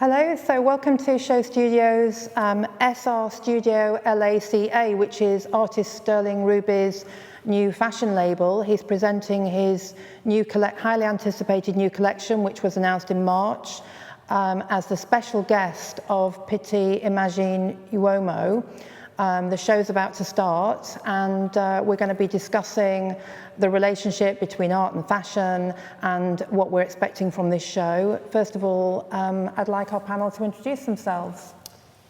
Hello, so welcome to Show Studios SR Studio LACA, which is artist Sterling Ruby's new fashion label. He's presenting his new highly anticipated new collection, which was announced in March, as the special guest of Petit Imagine Uomo. The show's about to start, and we're going to be discussing the relationship between art and fashion and what we're expecting from this show. First of all, I'd like our panel to introduce themselves.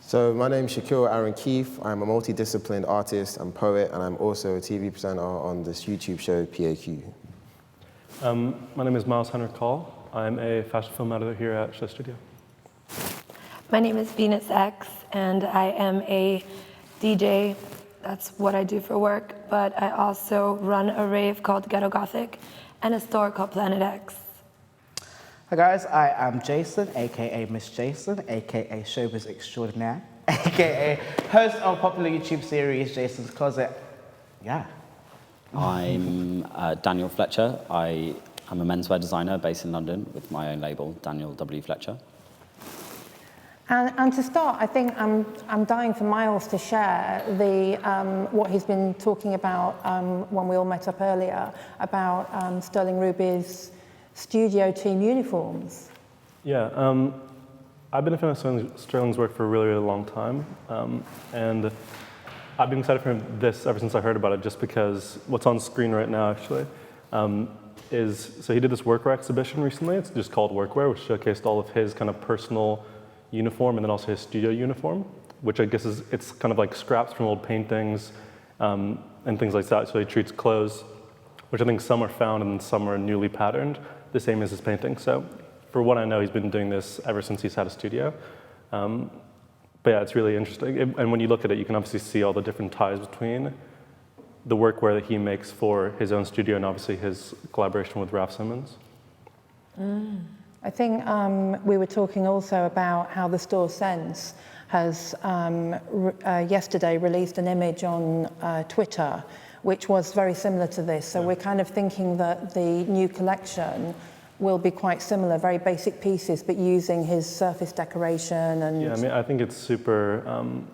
So my name is Shaquielle Keith. I'm a multidisciplined artist and poet, and I'm also a TV presenter on this YouTube show, PAQ. My name is Myles Henrik Hall. I'm a fashion film editor here at Show Studio. My name is Venus X, and I am a DJ. That's what I do for work, but I also run a rave called Ghetto Gothic and a store called Planet X. Hi guys, I am Jason, aka Miss Jason, aka Showbiz Extraordinaire, aka host of popular YouTube series Jason's Closet. Yeah. I'm Daniel Fletcher. I am a menswear designer based in London with my own label, Daniel W. Fletcher. And to start, I think I'm dying for Myles to share what he's been talking about when we all met up earlier about Sterling Ruby's studio team uniforms. Yeah, I've been a fan of Sterling's work for a really, really long time, and I've been excited for this ever since I heard about it, just because what's on screen right now, actually, so he did this workwear exhibition recently. It's just called Workwear, which showcased all of his kind of personal uniform and then also his studio uniform, which I guess it's kind of like scraps from old paintings and things like that. So he treats clothes, which I think some are found and some are newly patterned, the same as his painting. So for what I know, he's been doing this ever since he's had a studio. But yeah, it's really interesting. And when you look at it, you can obviously see all the different ties between the workwear that he makes for his own studio and obviously his collaboration with Raf Simons. I think we were talking also about how the store Sense has yesterday released an image on Twitter, which was very similar to this. So we're kind of thinking that the new collection will be quite similar, very basic pieces, but using his surface decoration and... Yeah, I mean, I think it's super, I mean,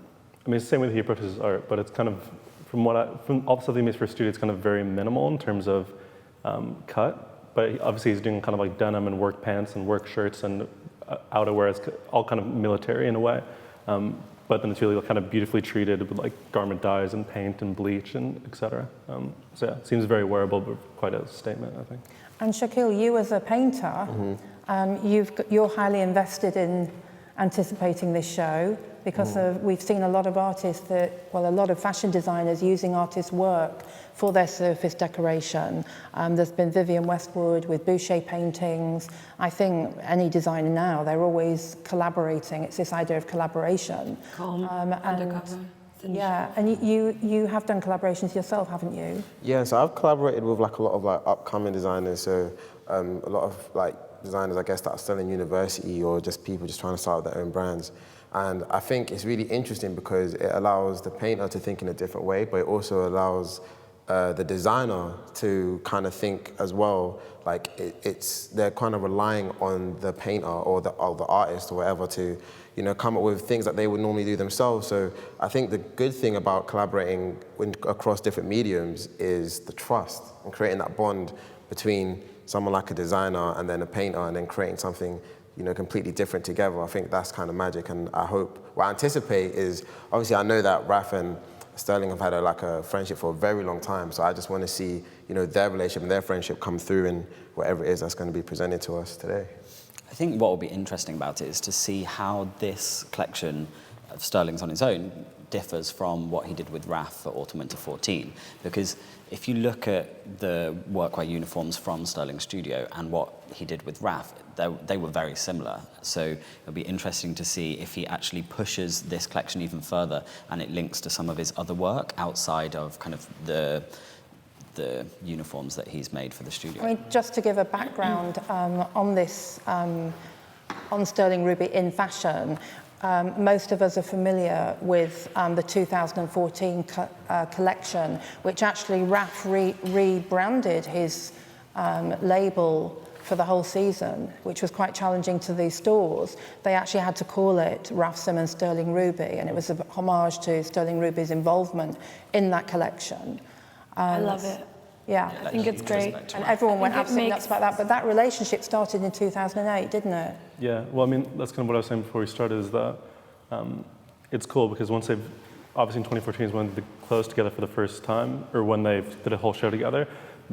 it's the same way that he approaches his art, but it's kind of, from all the stuff he makes for a studio, it's kind of very minimal in terms of cut. But obviously he's doing kind of like denim and work pants and work shirts and outerwear. It's all kind of military in a way. But then it's really kind of beautifully treated with like garment dyes and paint and bleach and et cetera. So yeah, it seems very wearable, but quite a statement, I think. And Shaquielle, you as a painter, you're highly invested in anticipating this show because we've seen a lot of artists a lot of fashion designers using artists' work for their surface decoration. There's been Vivienne Westwood with Boucher paintings. I think any designer now, they're always collaborating. It's this idea of collaboration. Yeah, and you have done collaborations yourself, haven't you? Yeah, so I've collaborated with like a lot of like upcoming designers. So a lot of like designers, I guess, that are still in university or just people just trying to start their own brands. And I think it's really interesting because it allows the painter to think in a different way, but it also allows the designer to kind of think as well. Like they're kind of relying on the painter or the artist or whatever to, you know, come up with things that they would normally do themselves. So I think the good thing about collaborating across different mediums is the trust and creating that bond between someone like a designer and then a painter and then creating something, you know, completely different together. I think that's kind of magic, and I hope, what I anticipate is, obviously I know that Raf and Sterling have had a friendship for a very long time, so I just want to see, you know, their relationship and their friendship come through in whatever it is that's going to be presented to us today. I think what will be interesting about it is to see how this collection of Sterling's on its own differs from what he did with Raf for Autumn/Winter 14, because if you look at the workwear uniforms from Sterling's studio and what he did with Raf, they were very similar. So it'll be interesting to see if he actually pushes this collection even further and it links to some of his other work outside of kind of the uniforms that he's made for the studio. I mean, just to give a background on this, on Sterling Ruby in fashion, most of us are familiar with the 2014 collection, which actually Raf rebranded his label for the whole season, which was quite challenging to these stores. They actually had to call it Raf Simons Sterling Ruby, and it was a homage to Sterling Ruby's involvement in that collection. I love it. Yeah. I think it's great. And everyone went absolutely nuts about that. But that relationship started in 2008, didn't it? Yeah, well, I mean, that's kind of what I was saying before we started, is that it's cool because once they've, obviously in 2014 is when they closed together for the first time, or when they did a whole show together,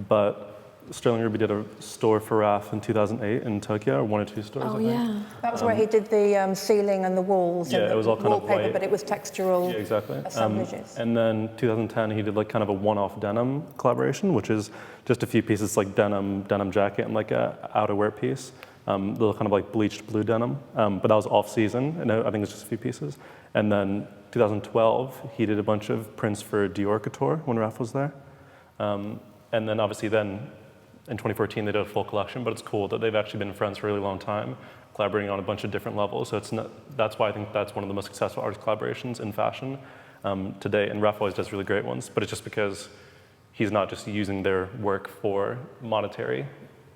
but Sterling Ruby did a store for Raf in 2008 in Tokyo, or 1 or 2 stores, I think. Yeah. That was where he did the ceiling and the walls Yeah, and it was the all kind of wallpaper, white. but it was textural Yeah, exactly. assemblages. And then 2010, he did like kind of a one-off denim collaboration, which is just a few pieces like denim jacket and like a outerwear piece, little kind of like bleached blue denim. But that was off-season, and I think it's just a few pieces. And then 2012, he did a bunch of prints for Dior Couture when Raf was there. And then obviously in 2014, they did a full collection, but it's cool that they've actually been friends for a really long time, collaborating on a bunch of different levels. So it's not, that's why I think that's one of the most successful artist collaborations in fashion today. And Raf always does really great ones, but it's just because he's not just using their work for monetary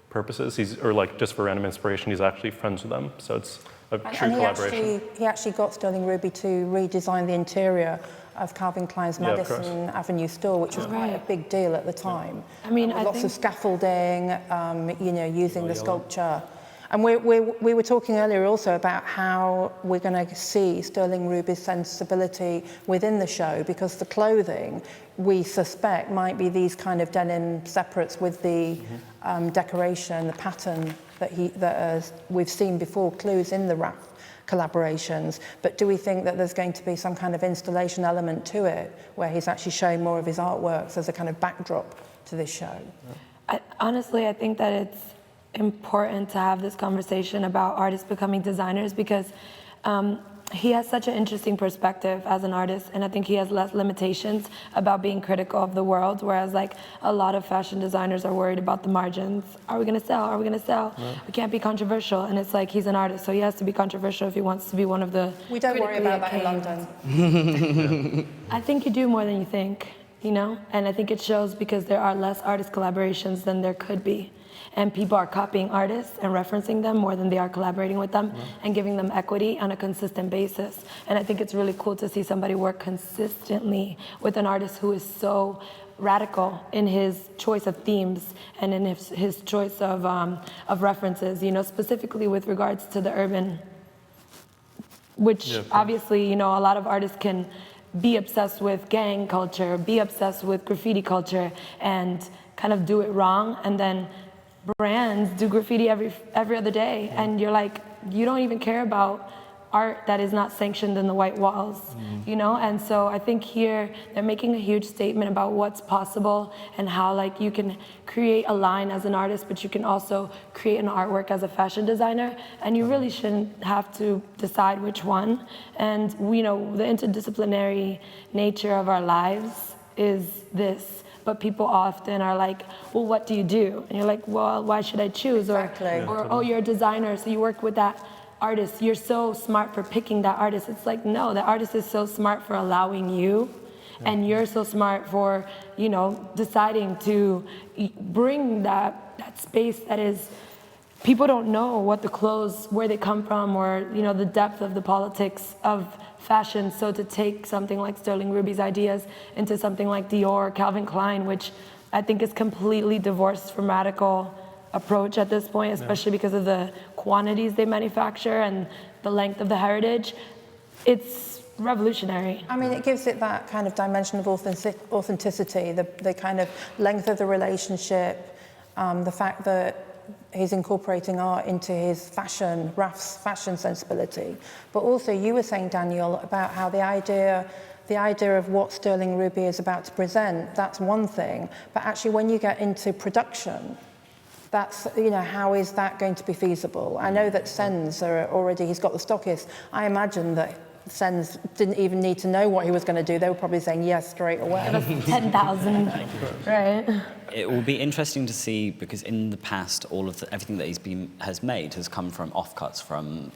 purposes, or like just for random inspiration. He's actually friends with them. So it's a true collaboration. He actually got Sterling Ruby to redesign the interior of Calvin Klein's Madison Avenue store, which was quite a big deal at the time. I mean, I lots think of scaffolding, you know, using the sculpture. And we were talking earlier also about how we're going to see Sterling Ruby's sensibility within the show, because the clothing, we suspect, might be these kind of denim separates with the decoration, the pattern that we've seen before, clues in the Raf collaborations. But do we think that there's going to be some kind of installation element to it, where he's actually showing more of his artworks as a kind of backdrop to this show? Honestly, I think that it's important to have this conversation about artists becoming designers, because he has such an interesting perspective as an artist, and I think he has less limitations about being critical of the world, whereas like a lot of fashion designers are worried about the margins. Are we gonna sell? Are we gonna sell? Yeah. We can't be controversial, and it's like he's an artist, so he has to be controversial if he wants to be one of the We don't worry about that in London. I think you do more than you think, you know? And I think it shows because there are less artist collaborations than there could be. And people are copying artists and referencing them more than they are collaborating with them and giving them equity on a consistent basis. And I think it's really cool to see somebody work consistently with an artist who is so radical in his choice of themes and in his choice of references, you know, specifically with regards to the urban, which obviously, you know, a lot of artists can be obsessed with gang culture, be obsessed with graffiti culture, and kind of do it wrong, and then brands do graffiti every other day, and you're like, you don't even care about art that is not sanctioned in the white walls, you know? And so I think here they're making a huge statement about what's possible and how like you can create a line as an artist, but you can also create an artwork as a fashion designer, and you really shouldn't have to decide which one. And you know, the interdisciplinary nature of our lives is this. But people often are like, well, what do you do? And you're like, well, why should I choose? Exactly. Or oh, you're a designer, so you work with that artist. You're so smart for picking that artist. It's like, no, the artist is so smart for allowing you. And you're so smart for, you know, deciding to bring that space that is, people don't know what the clothes, where they come from, or, you know, the depth of the politics of fashion. So to take something like Sterling Ruby's ideas into something like Dior, Calvin Klein, which I think is completely divorced from radical approach at this point, especially because of the quantities they manufacture and the length of the heritage, it's revolutionary. I mean, it gives it that kind of dimension of authenticity, the kind of length of the relationship, the fact that he's incorporating art into his fashion, Raf's fashion sensibility. But also, you were saying, Daniel, about how the idea of what Sterling Ruby is about to present, that's one thing. But actually, when you get into production, that's, you know, how is that going to be feasible? I know that Sens are already, he's got the stockists. I imagine that Sens didn't even need to know what he was going to do. They were probably saying yes straight away. 10,000, right? It will be interesting to see, because in the past, everything that has made has come from offcuts from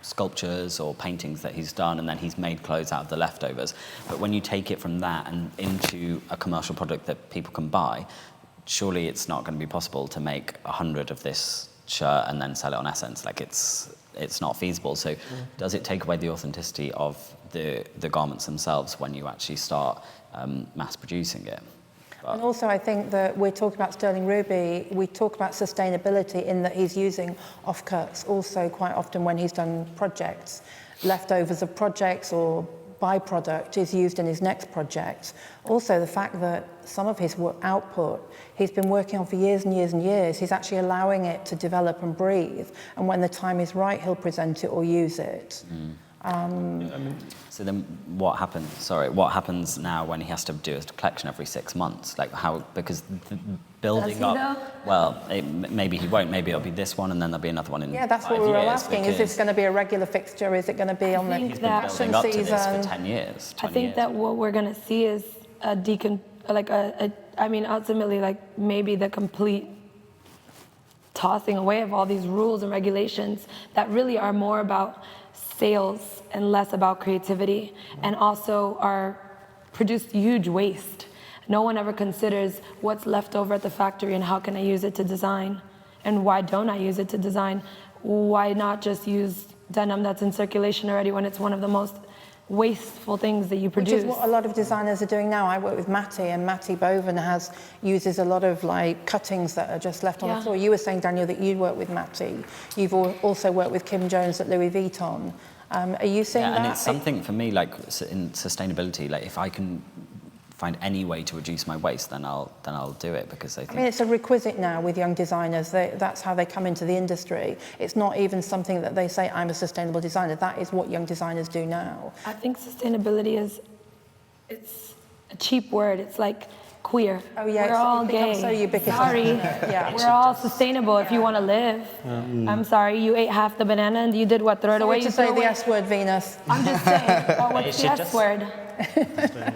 sculptures or paintings that he's done, and then he's made clothes out of the leftovers. But when you take it from that and into a commercial product that people can buy, surely it's not going to be possible to make 100 of this shirt and then sell it on Essence. Like it's not feasible. So does it take away the authenticity of the garments themselves when you actually start mass producing it? And also, I think that we're talking about Sterling Ruby, we talk about sustainability in that he's using offcuts also quite often when he's done projects. Leftovers of projects or byproduct is used in his next project. Also, the fact that some of his output he's been working on for years and years and years, he's actually allowing it to develop and breathe. And when the time is right, he'll present it or use it. So then what happens, what happens now when he has to do a collection every 6 months? Like how, because building up, well, maybe he won't, maybe it'll be this one and then there'll be another one in 5 years. Yeah, that's what we were asking. Is this going to be a regular fixture? Is it going to be on the fashion up season? To this for 10 years, I think that what we're going to see is ultimately, like maybe the complete tossing away of all these rules and regulations that really are more about sales and less about creativity, and also are produced huge waste. No one ever considers what's left over at the factory and how can I use it to design, and why don't I use it to design? Why not just use denim that's in circulation already when it's one of the most wasteful things that you produce? Which is what a lot of designers are doing now. I work with Matty, and Matty Boven uses a lot of like cuttings that are just left on the floor. You were saying, Daniel, that you work with Matty. You've also worked with Kim Jones at Louis Vuitton. Are you seeing that? And it's something for me, like in sustainability, like if I can find any way to reduce my waste, then I'll do it, because I think it's a requisite now with young designers. That's how they come into the industry. It's not even something that they say, I'm a sustainable designer. That is what young designers do now. I think sustainability it's a cheap word. It's like queer. Oh yeah, we're all gay. So ubiquitous. Sorry, we're all sustainable if you want to live. I'm sorry, you ate half the banana and you did what? Throw it away. To say the S word, Venus. I'm just saying. Oh, what's the S word?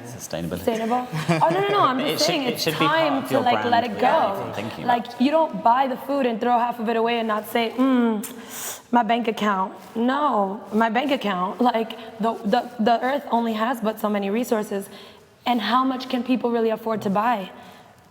Sustainable. Oh no! I'm just saying it's time to like let it go. Like you don't buy the food and throw half of it away and not say, my bank account. No, my bank account. Like the earth only has but so many resources, and how much can people really afford to buy?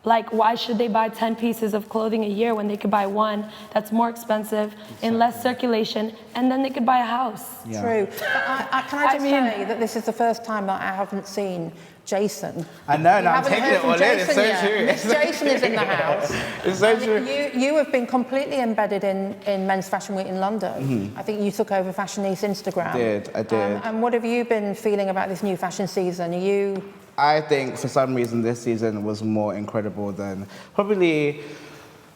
Like, why should they buy 10 pieces of clothing a year when they could buy one that's more expensive, in less circulation, and then they could buy a house? Yeah. True. But can I just say that this is the first time that I haven't seen Jason. I know, now I'm taking it all in. It's so true. Miss Jason is in the house. It's so true. You have been completely embedded in Men's Fashion Week in London. I think you took over Fashion East Instagram. I did. And what have you been feeling about this new fashion season? I think for some reason this season was more incredible than probably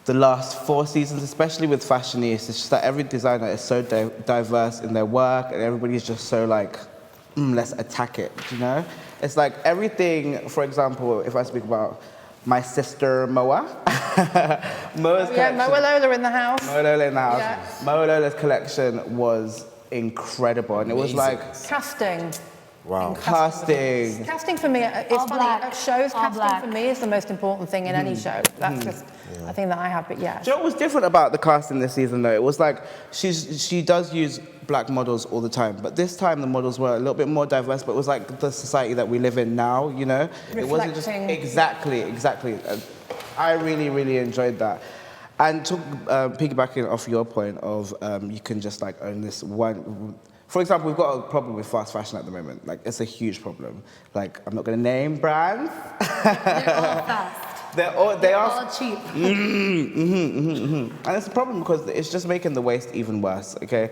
the last 4 seasons, especially with Fashion East. It's just that every designer is so diverse in their work, and everybody's just so like, let's attack it, you know? It's like everything, for example, if I speak about my sister Moa. Moa's collection. Moa Lola in the house. Moa Lola in the house. Yes. Moa Lola's collection was incredible, and it was like casting. Wow. Casting. Casting for me, it's funny. At shows, casting for me is the most important thing in any show. That's just a thing that I have, but yeah. Do you know what was different about the casting this season, though? It was like she does use black models all the time, but this time the models were a little bit more diverse, but it was like the society that we live in now, you know? Reflecting. It wasn't just... Exactly. I really, really enjoyed that. And piggybacking off your point of you can just like own this one... For example, we've got a problem with fast fashion at the moment. Like, it's a huge problem. Like, I'm not going to name brands. They're all fast. They're all cheap. And it's a problem because it's just making the waste even worse, okay?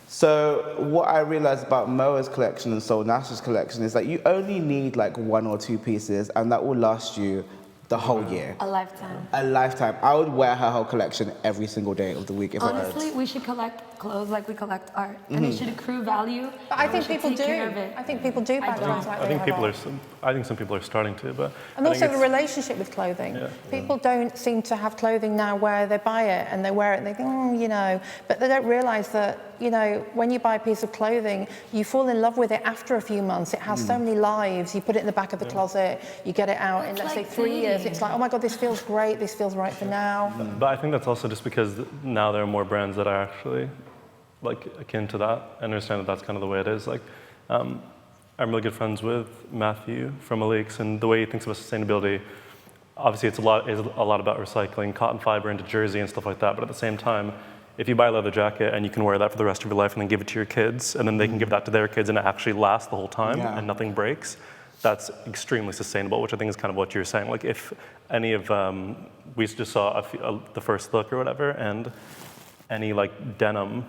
So what I realized about Moa's collection and Soul Nash's collection is that you only need like 1 or 2 pieces, and that will last you the whole year. A lifetime. A lifetime. I would wear her whole collection every single day of the week. Honestly, we should collect clothes like we collect art, and it should accrue value. But I think people do. I think people do buy clothes like they have art. I think some people are starting to, but... And also the relationship with clothing. Yeah. People don't seem to have clothing now where they buy it and they wear it and they think, you know, but they don't realise that, you know, when you buy a piece of clothing, you fall in love with it after a few months. It has so many lives. You put it in the back of the closet, you get it out in, let's say, 3 years. It's like, oh my God, this feels great. This feels right for now. But I think that's also just because now there are more brands that are actually like akin to that. I understand that that's kind of the way it is. Like, I'm really good friends with Matthew from Alix, and the way he thinks about sustainability obviously it's a lot about recycling cotton fiber into jersey and stuff like that, but at the same time, if you buy a leather jacket and you can wear that for the rest of your life and then give it to your kids, and then they can give that to their kids and it actually lasts the whole time and nothing breaks, that's extremely sustainable, which I think is kind of what you're saying. Like if any of, we just saw the first look or whatever, and any like denim,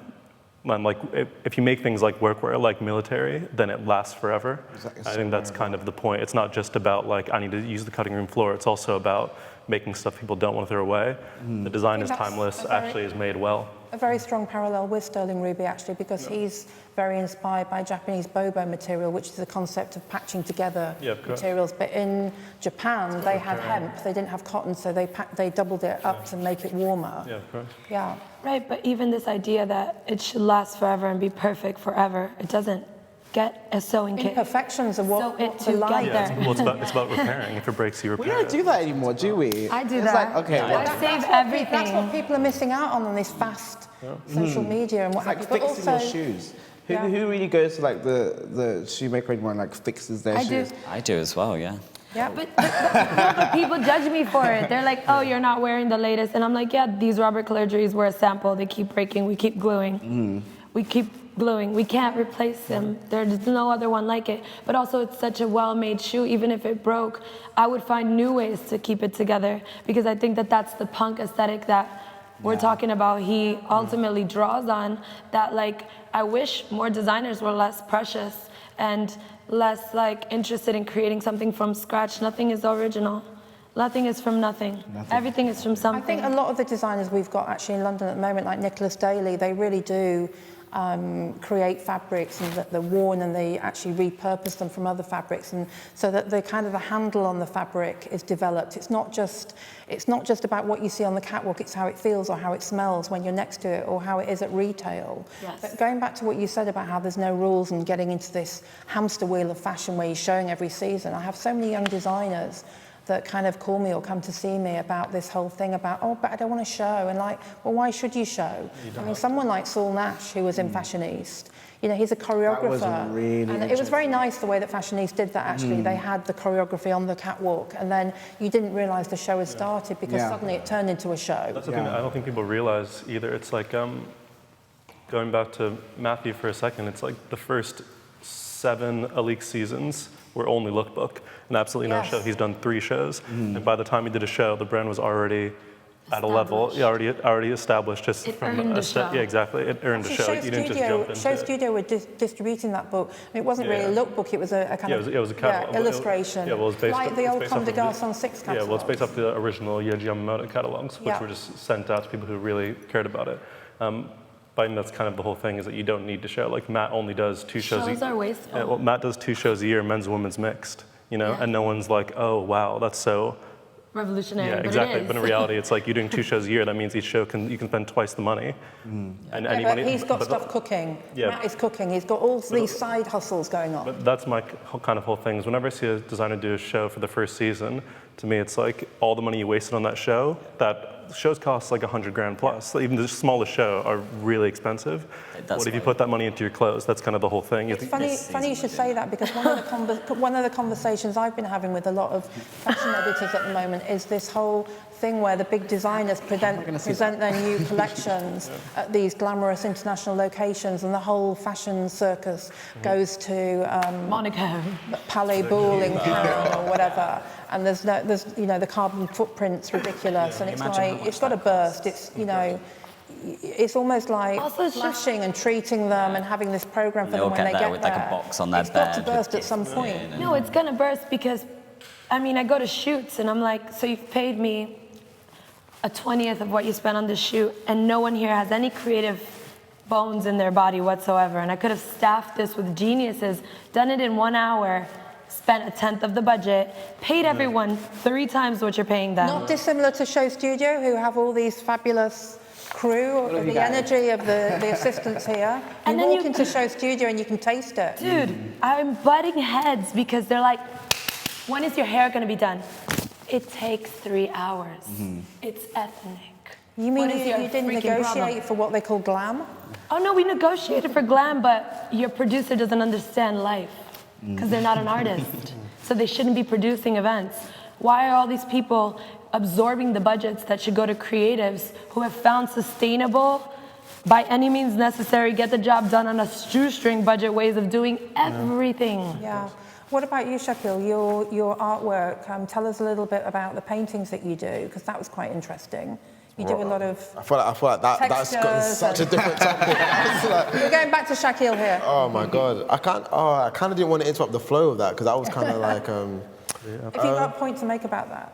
and like if you make things like workwear, like military, then it lasts forever. Exactly. I think that's kind of the point. It's not just about like, I need to use the cutting room floor. It's also about making stuff people don't want to throw away. The design is timeless, actually is made well. A very strong parallel with Sterling Ruby, actually, because he's very inspired by Japanese bobo material, which is the concept of patching together materials. But in Japan, they had hemp. They didn't have cotton, so they doubled it up to make it warmer. Yeah, of course. Yeah. Right, but even this idea that it should last forever and be perfect forever, it doesn't get a sewing kit. Imperfections are what to like get there. Well, it's about repairing. If it breaks, you repair We don't do that anymore, do we? I do it's that. Like, okay, I save everything. That's what people are missing out on this fast social media and what it's like fixing your shoes. Who really goes to like the shoemaker anymore and like fixes their shoes? I do as well, yeah. Yeah, but people judge me for it. They're like, oh, you're not wearing the latest. And I'm like, yeah, these Robert Calergies were a sample. They keep breaking. We keep gluing. We keep gluing. We can't replace them. There's no other one like it. But also, it's such a well-made shoe. Even if it broke, I would find new ways to keep it together, because I think that that's the punk aesthetic that we're talking about. He ultimately draws on that. Like, I wish more designers were less precious and less like interested in creating something from scratch. Nothing is original. Nothing is from nothing. Everything is from something. I think a lot of the designers we've got actually in London at the moment, like Nicholas Daly, they really do create fabrics and that they're worn, and they actually repurpose them from other fabrics, and so that the kind of the handle on the fabric is developed. It's not just about what you see on the catwalk, it's how it feels or how it smells when you're next to it, or how it is at retail. Yes. But going back to what you said about how there's no rules and getting into this hamster wheel of fashion where you're showing every season, I have so many young designers that kind of call me or come to see me about this whole thing about, oh, but I don't want to show. And like, well, why should you show? I mean, someone like Saul Nash, who was in Fashion East, you know, he's a choreographer. That was really and it was very nice the way that Fashion East did that, actually. They had the choreography on the catwalk, and then you didn't realise the show had started because suddenly it turned into a show. That's the thing I don't think people realize either. It's like, going back to Matthew for a second, it's like the first 7 Alik seasons were only lookbook and absolutely no show. He's done 3 shows, and by the time he did a show, the brand was already at a level, already established. Just from a show. Yeah, exactly. It earned a show. You didn't just jump into Show Studio were distributing that book. I mean, it wasn't really a lookbook. It was a kind of it was a catalog. Illustration. It was based like the old Comme des Garçons 6 catalog. Yeah, well, it's based off the original Yohji Yamamoto catalogs, which were just sent out to people who really cared about it. But that's kind of the whole thing, is that you don't need to show. Like Matt only does 2 shows a year. Shows are wasteful. Yeah, well, Matt does 2 shows a year, men's and women's mixed, you know, and no one's like, oh, wow, that's so revolutionary. Yeah, exactly. But in reality, it's like you're doing 2 shows a year. That means each show you can spend twice the money. But he's got stuff cooking. Yeah. Matt is cooking. He's got all these side hustles going on. But that's my kind of whole thing. Is whenever I see a designer do a show for the first season, to me, it's like all the money you wasted on that show. That shows cost like $100,000 plus. Even the smallest show are really expensive. What if you put that money into your clothes? That's kind of the whole thing. It's funny you should say that, because one of the conversations I've been having with a lot of fashion editors at the moment is this whole thing where the big designers present their new collections at these glamorous international locations, and the whole fashion circus goes to Monaco, Palais Boulle in Cannes or whatever. And there's the carbon footprint's ridiculous, and it's like it's got to burst. It's it's almost like flashing and treating them and having this program for them when they get there. With like a box on their it's bed. It's got to burst at some point. No, it's gonna burst because, I mean, I go to shoots and I'm like, so you've paid me a 20th of what you spent on this shoot, and no one here has any creative bones in their body whatsoever. And I could have staffed this with geniuses, done it in 1 hour, spent a 10th of the budget, paid everyone 3 times what you're paying them. Not dissimilar to Show Studio, who have all these fabulous crew, the energy of the assistants here. And you walk into Show Studio and you can taste it. Dude, I'm butting heads because they're like, when is your hair gonna be done? It takes 3 hours. It's ethnic. You mean you didn't negotiate for what they call glam? Oh no, we negotiated for glam, but your producer doesn't understand life because they're not an artist. So they shouldn't be producing events. Why are all these people absorbing the budgets that should go to creatives who have found sustainable, by any means necessary, get the job done on a shoestring budget ways of doing everything? Yeah. What about you, Shaquielle? Your artwork. Tell us a little bit about the paintings that you do, because that was quite interesting. You do a lot of. I feel like that's such a different topic. We're going back to Shaquielle here. Oh my God, I kind of didn't want to interrupt the flow of that because I was kind of like. Have you got a point to make about that?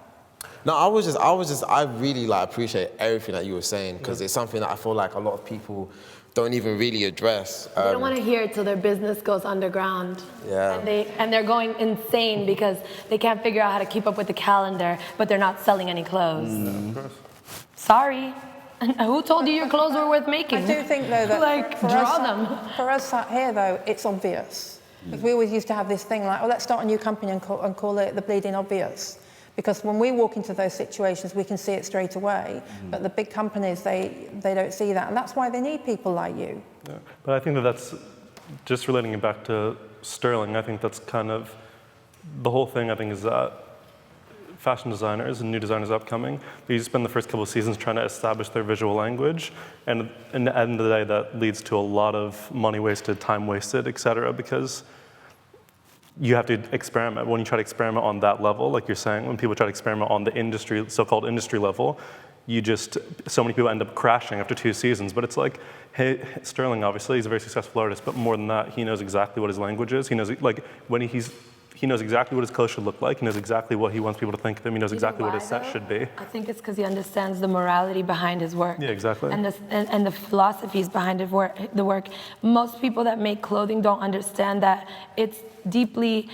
No, I really like appreciate everything that you were saying because it's something that I feel like a lot of people don't even really address. They don't want to hear it till their business goes underground. Yeah. And they're going insane because they can't figure out how to keep up with the calendar, but they're not selling any clothes. Of course. Sorry. Who told you your clothes were worth making? I do think, though, that like, for us sat here, though, it's obvious. Like, we always used to have this thing like, oh, let's start a new company and call it the Bleeding Obvious. Because when we walk into those situations, we can see it straight away. But the big companies, they don't see that. And that's why they need people like you. Yeah. But I think that's, just relating it back to Sterling, I think that's kind of, the whole thing, I think, is that fashion designers and new designers upcoming, they spend the first couple of seasons trying to establish their visual language. And in the end of the day, that leads to a lot of money wasted, time wasted, et cetera, because you have to experiment. When you try to experiment on that level, like you're saying, when people try to experiment on the industry, so-called industry level, so many people end up crashing after 2 seasons. But it's like, hey, Sterling, obviously, he's a very successful artist, but more than that, he knows exactly what his language is. He knows, like, when he knows exactly what his clothes should look like. He knows exactly what he wants people to think of him. He knows exactly what his set should be. I think it's because he understands the morality behind his work. Yeah, exactly. And the philosophies behind the work. Most people that make clothing don't understand that it's deeply,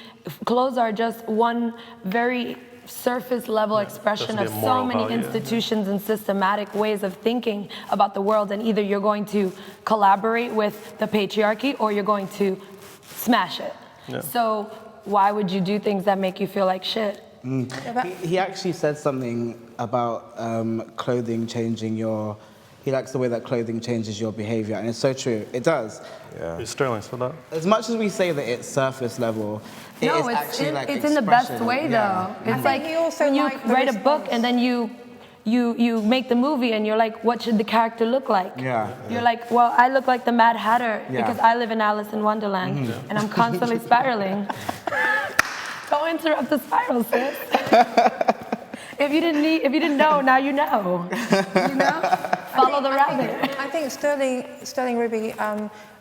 clothes are just one very surface level expression of so many institutions and systematic ways of thinking about the world, and either you're going to collaborate with the patriarchy or you're going to smash it. Yeah. So why would you do things that make you feel like shit? He actually said something about clothing changing your. He likes the way that clothing changes your behavior, and it's so true. It does. Yeah. Sterling said that. As much as we say that it's surface level, No, it's in the best way, though. It's like when you write a book and then you make the movie and you're like, what should the character look like? Yeah. You're like, well, I look like the Mad Hatter because I live in Alice in Wonderland and I'm constantly spiraling. Don't interrupt the spiral, sis. If you didn't know, now you know. You know? Follow the rabbit. I think Sterling Ruby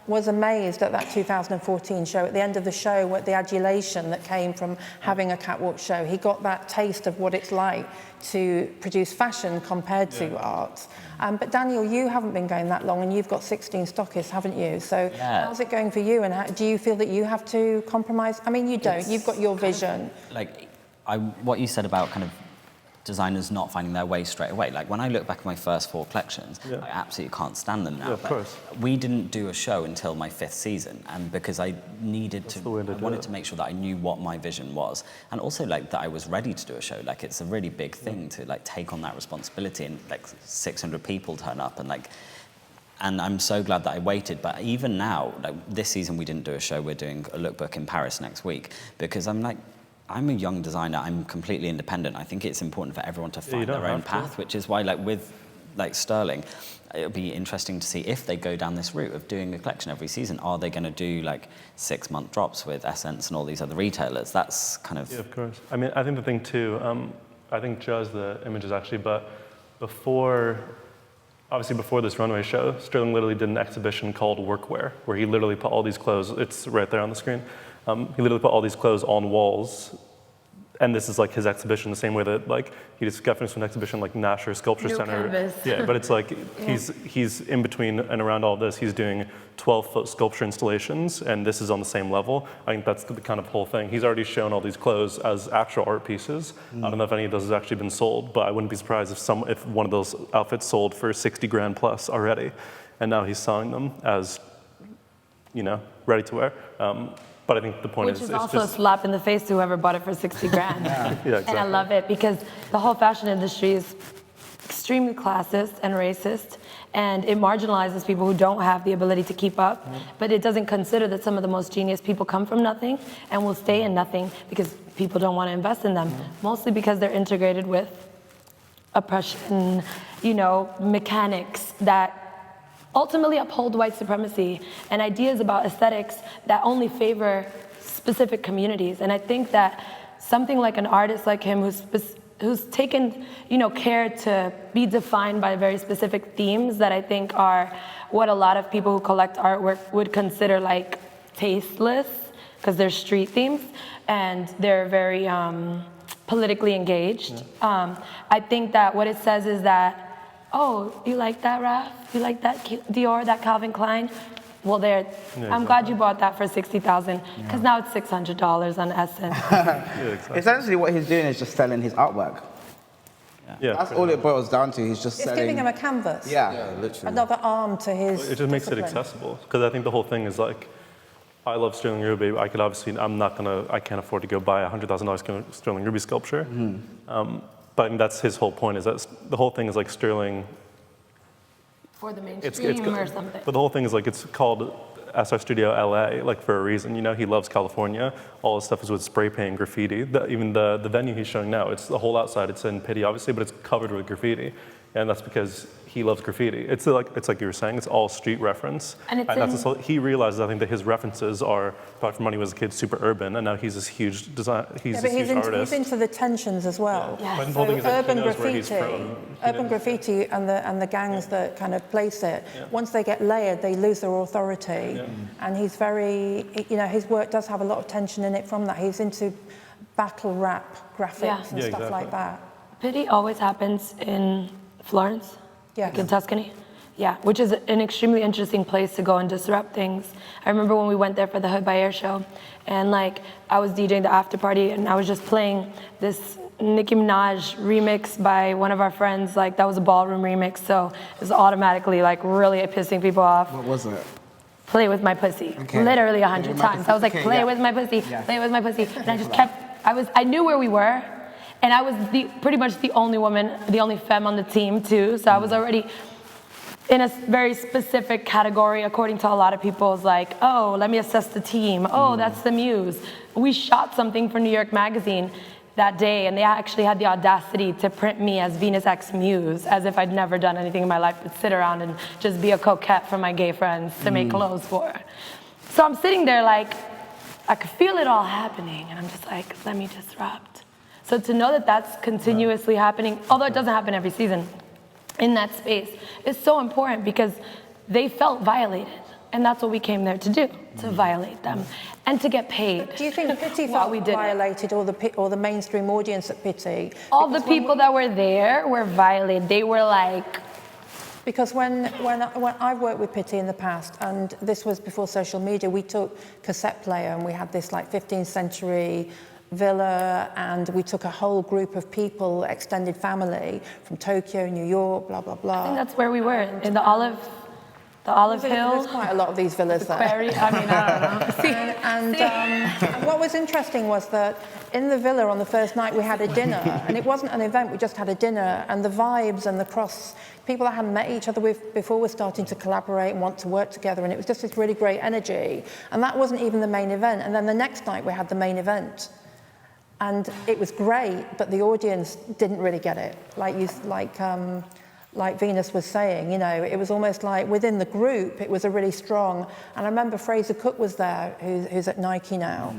was amazed at that 2014 show. At the end of the show, with the adulation that came from having a catwalk show, he got that taste of what it's like to produce fashion compared to art. But Daniel, you haven't been going that long, and you've got 16 stockists, haven't you? So how's it going for you? And do you feel that you have to compromise? I mean, you don't. You've got your vision. What you said about kind of designers not finding their way straight away. Like when I look back at my first 4 collections, I absolutely can't stand them now. Yeah, of course. We didn't do a show until my 5th season, and because I wanted to make sure that I knew what my vision was, and also like that I was ready to do a show. Like it's a really big thing to like take on that responsibility, and like 600 people turn up, and I'm so glad that I waited. But even now, like this season we didn't do a show. We're doing a lookbook in Paris next week because I'm a young designer. I'm completely independent. I think it's important for everyone to find their own path, which is why, with Sterling, it'll be interesting to see if they go down this route of doing a collection every season. Are they going to do 6-month drops with Essence and all these other retailers? That's kind of. Yeah, of course. I mean, I think the thing too. I think Joe has the images actually, but before this runway show, Sterling literally did an exhibition called Workwear, where he literally put all these clothes. It's right there on the screen. He literally put all these clothes on walls, and this is his exhibition, the same way that he just got finished with an exhibition like Nasher Sculpture Center. Canvas. Yeah, but it's he's in between and around all this. He's doing 12-foot sculpture installations, and this is on the same level. I think that's the kind of whole thing. He's already shown all these clothes as actual art pieces. I don't know if any of those has actually been sold, but I wouldn't be surprised if one of those outfits sold for 60 grand plus already, and now he's selling them as, ready to wear. But I think the point Which is also a slap in the face to whoever bought it for 60 grand. Yeah, exactly. And I love it because the whole fashion industry is extremely classist and racist, and it marginalizes people who don't have the ability to keep up, but it doesn't consider that some of the most genius people come from nothing and will stay in nothing because people don't want to invest in them, mostly because they're integrated with oppression, you know, mechanics that ultimately uphold white supremacy and ideas about aesthetics that only favor specific communities. And I think that something like an artist like him who's taken, you know, care to be defined by very specific themes that I think are what a lot of people who collect artwork would consider like tasteless, because they're street themes and they're very politically engaged. I think that what it says is that, oh, you like that, Raf? You like that Dior, that Calvin Klein? Well, I'm glad you bought that for $60,000, because now it's $600 on Essence. Essentially, what he's doing is just selling his artwork. Yeah, That's all it boils down to. He's just It's selling. giving him a canvas. Yeah, literally. Another arm to his it just makes it discipline. accessible, because I think the whole thing is like, I love sterling ruby. I can't afford to go buy a $100,000 sterling ruby sculpture. But that's his whole point, is that the whole thing is like sterling. For the mainstream or something. But the whole thing is like, it's called SR Studio LA, like for a reason. You know, he loves California. All his stuff is with spray paint, graffiti. Even the venue he's showing now, it's the whole outside. It's in Pity, obviously, but it's covered with graffiti. And that's because he loves graffiti. It's like you were saying, it's all street reference. And he realizes, I think, that his references are, Dr. Money was a kid, super urban, and now he's this huge design. He's this huge artist. He's into the tensions as well. Yeah. But the whole thing is that he urban knows where he's graffiti, from. urban graffiti, and the gangs that kind of place it. Once they get layered, they lose their authority. And he's very, you know, his work does have a lot of tension in it from that. He's into battle rap graphics and stuff like that. Pity always happens in Florence, like in Tuscany. Yeah, which is an extremely interesting place to go and disrupt things. I remember when we went there for the Hood by Air show, and like I was DJing the after party, and I was just playing this Nicki Minaj remix by one of our friends. Like that was a ballroom remix, so it was automatically like really pissing people off. What was it? Play with my pussy, literally 100 times. I was like, play with my pussy, play with my pussy, and I just kept. I knew where we were. And I was pretty much the only woman, the only femme on the team too. So I was already in a very specific category according to a lot of people's like, oh, let me assess the team. Oh, that's the muse. We shot something for New York Magazine that day, and they actually had the audacity to print me as Venus X Muse, as if I'd never done anything in my life but sit around and just be a coquette for my gay friends to make clothes for. So I'm sitting there like, I could feel it all happening, and I'm just like, let me disrupt. So to know that that's continuously happening, although it doesn't happen every season, in that space, is so important because they felt violated. And that's what we came there to do, to violate them and to get paid. But do you think Pity felt violated, or the mainstream audience at Pity? All the people that were there were violated. They were like... Because when I've worked with Pity in the past, and this was before social media, we took cassette player and we had this like 15th century villa, and we took a whole group of people, extended family from Tokyo, New York, blah, blah, blah. I think that's where we were, in the Olive Hill. There's quite a lot of these villas there. Quarry, I mean, I don't know. And what was interesting was that in the villa on the first night we had a dinner, and it wasn't an event, we just had a dinner, and the vibes and the people that hadn't met each other before were starting to collaborate and want to work together, and it was just this really great energy. And that wasn't even the main event. And then the next night we had the main event. And it was great, but the audience didn't really get it. Like Venus was saying, you know, it was almost like within the group, it was a really strong. And I remember Fraser Cook was there, who's at Nike now.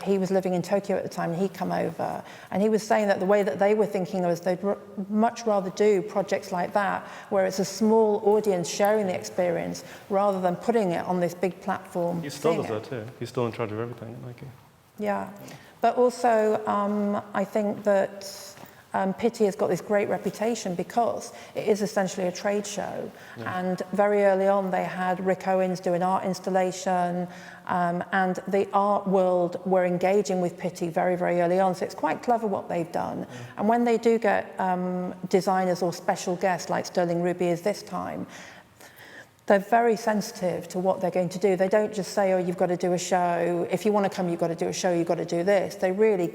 He was living in Tokyo at the time, and he'd come over. And he was saying that the way that they were thinking was they'd much rather do projects like that, where it's a small audience sharing the experience, rather than putting it on this big platform. He still does that too. He's still in charge of everything at Nike. Yeah. But also, I think that Pity has got this great reputation because it is essentially a trade show. And very early on, they had Rick Owens do an art installation, and the art world were engaging with Pity very, very early on. So it's quite clever what they've done. And when they do get designers or special guests, like Sterling Ruby is this time, they're very sensitive to what they're going to do. They don't just say, oh, you've got to do a show. If you want to come, you've got to do a show, you've got to do this. They really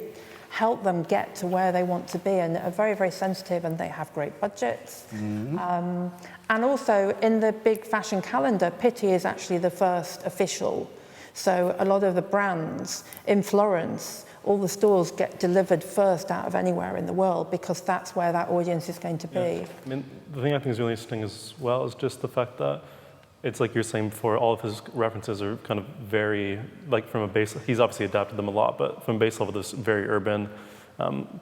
help them get to where they want to be, and are very, very sensitive, and they have great budgets. And also in the big fashion calendar, Pitti is actually the first official. So a lot of the brands in Florence, all the stores get delivered first out of anywhere in the world, because that's where that audience is going to be. Yeah. I mean, the thing I think is really interesting as well is just the fact that it's like you're saying before, all of his references are kind of very, like from a base, he's obviously adapted them a lot, but from a base level, this very urban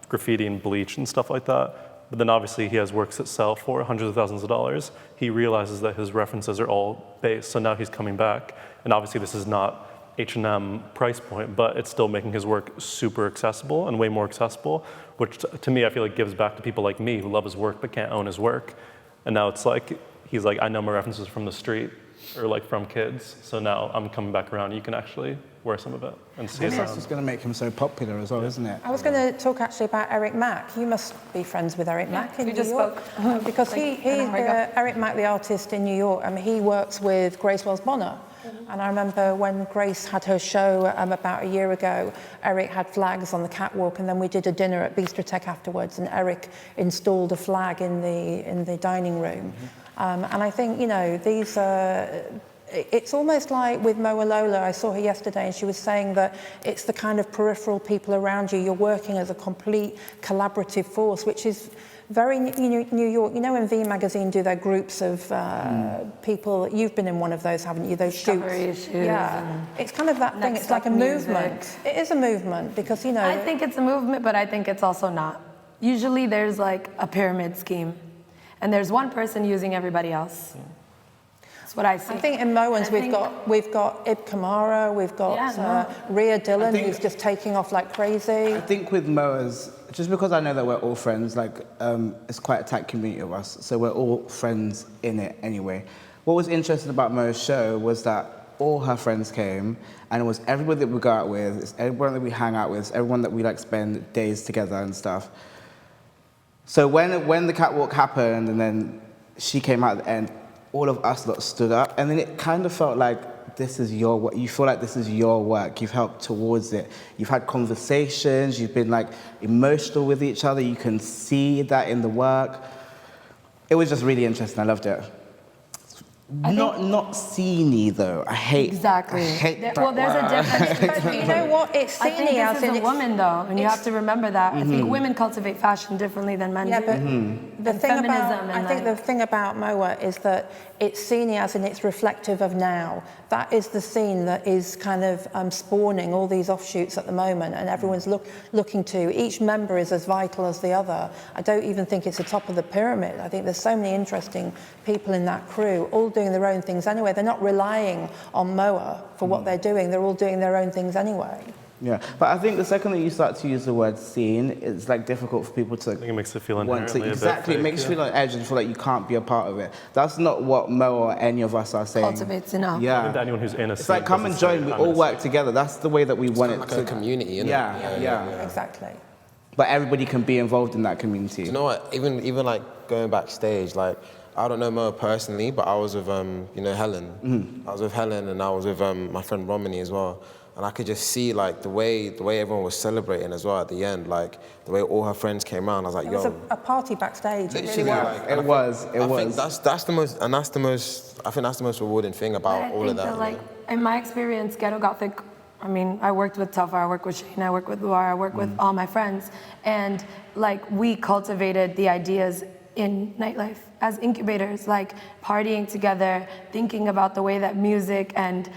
graffiti and bleach and stuff like that. But then obviously he has works that sell for hundreds of thousands of dollars. He realizes that his references are all base, so now he's coming back. And obviously this is not H&M price point, but it's still making his work super accessible and way more accessible, which to me I feel like gives back to people like me who love his work but can't own his work. And now it's like, he's like, I know my references from the street or like from kids, so now I'm coming back around. You can actually wear some of it and see it. That's what's going to make him so popular as well, isn't it? I was going to talk actually about Eric Mack. You must be friends with Eric Mack in New York. Spoke. Because Eric Mack, the artist in New York, I mean, he works with Grace Wells-Bonner. And I remember when Grace had her show about a year ago, Eric had flags on the catwalk, and then we did a dinner at Bistro afterwards, and Eric installed a flag in the dining room. And I think, you know, these are, it's almost like with Moa Lola, I saw her yesterday, and she was saying that it's the kind of peripheral people around you. You're working as a complete collaborative force, which is very New York. You know when V Magazine do their groups of people, you've been in one of those, haven't you? Those shoots. Yeah, it's kind of that thing. It's like a movement. It is a movement because, you know. I think it's a movement, but I think it's also not. Usually there's like a pyramid scheme, and there's one person using everybody else. That's what I see. I think in Moen's we've got Ib Kamara, we've got Rhea Dillon, who's just taking off like crazy. I think with Moa's, just because I know that we're all friends, like it's quite a tight community of us, so we're all friends in it anyway. What was interesting about Moa's show was that all her friends came, and it was everybody that we go out with, it's everyone that we hang out with, it's everyone that we like spend days together and stuff. So when the catwalk happened and then she came out at the end, all of us lot stood up, and then it kind of felt like this is your work. You feel like this is your work. You've helped towards it. You've had conversations. You've been like emotional with each other. You can see that in the work. It was just really interesting. I loved it. Not sceney though. I hate that there's word. a difference. But you know what? It's sceney. I think this is a woman though, and you have to remember that. I think women cultivate fashion differently than men do. Yeah, but the thing about Moa is that it's sceney as in it's reflective of now. That is the scene that is kind of spawning all these offshoots at the moment, and everyone's looking to. Each member is as vital as the other. I don't even think it's the top of the pyramid. I think there's so many interesting people in that crew, all doing their own things anyway. They're not relying on Moa for what they're doing. They're all doing their own things anyway. Yeah, but I think the second that you start to use the word scene, it's like difficult for people to. I think it makes it feel inherently exactly. It makes you feel like edge and feel like you can't be a part of it. That's not what Mo or any of us are saying. Cultivates enough. Yeah. I think anyone who's in a it's like come and join. We all work together. That's the way that we want it like to. a community, isn't it? Yeah. Exactly. But everybody can be involved in that community. Do you know what? Even like going backstage, like I don't know Mo personally, but I was with Helen. I was with Helen, and I was with my friend Romany as well. And I could just see like the way everyone was celebrating as well at the end, like the way all her friends came around. I was like, It was a party backstage. It really was. It was. I think that's the most, and that's the most. I think that's the most rewarding thing about all of that. Like in my experience, Ghetto Gothic. I mean, I worked with Telfar, I worked with Shane, I worked with Luar, I worked with all my friends, and like we cultivated the ideas in nightlife as incubators, like partying together, thinking about the way that music and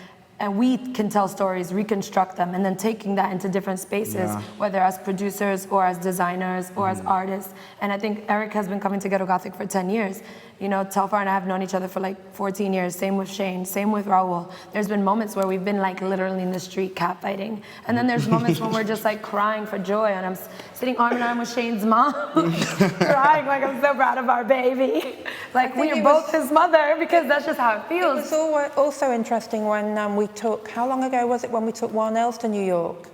we can tell stories, reconstruct them, and then taking that into different spaces, whether as producers or as designers or as artists. And I think Eric has been coming to Ghetto Gothic for 10 years. You know, Telfar and I have known each other for like 14 years, same with Shane, same with Raul. There's been moments where we've been like literally in the street catfighting. And then there's moments when we're just like crying for joy, and I'm sitting arm in arm with Shane's mom, crying like I'm so proud of our baby. Like we are both his mother, because that's just how it feels. It was also interesting when we took, how long ago was it when we took Warnels to New York?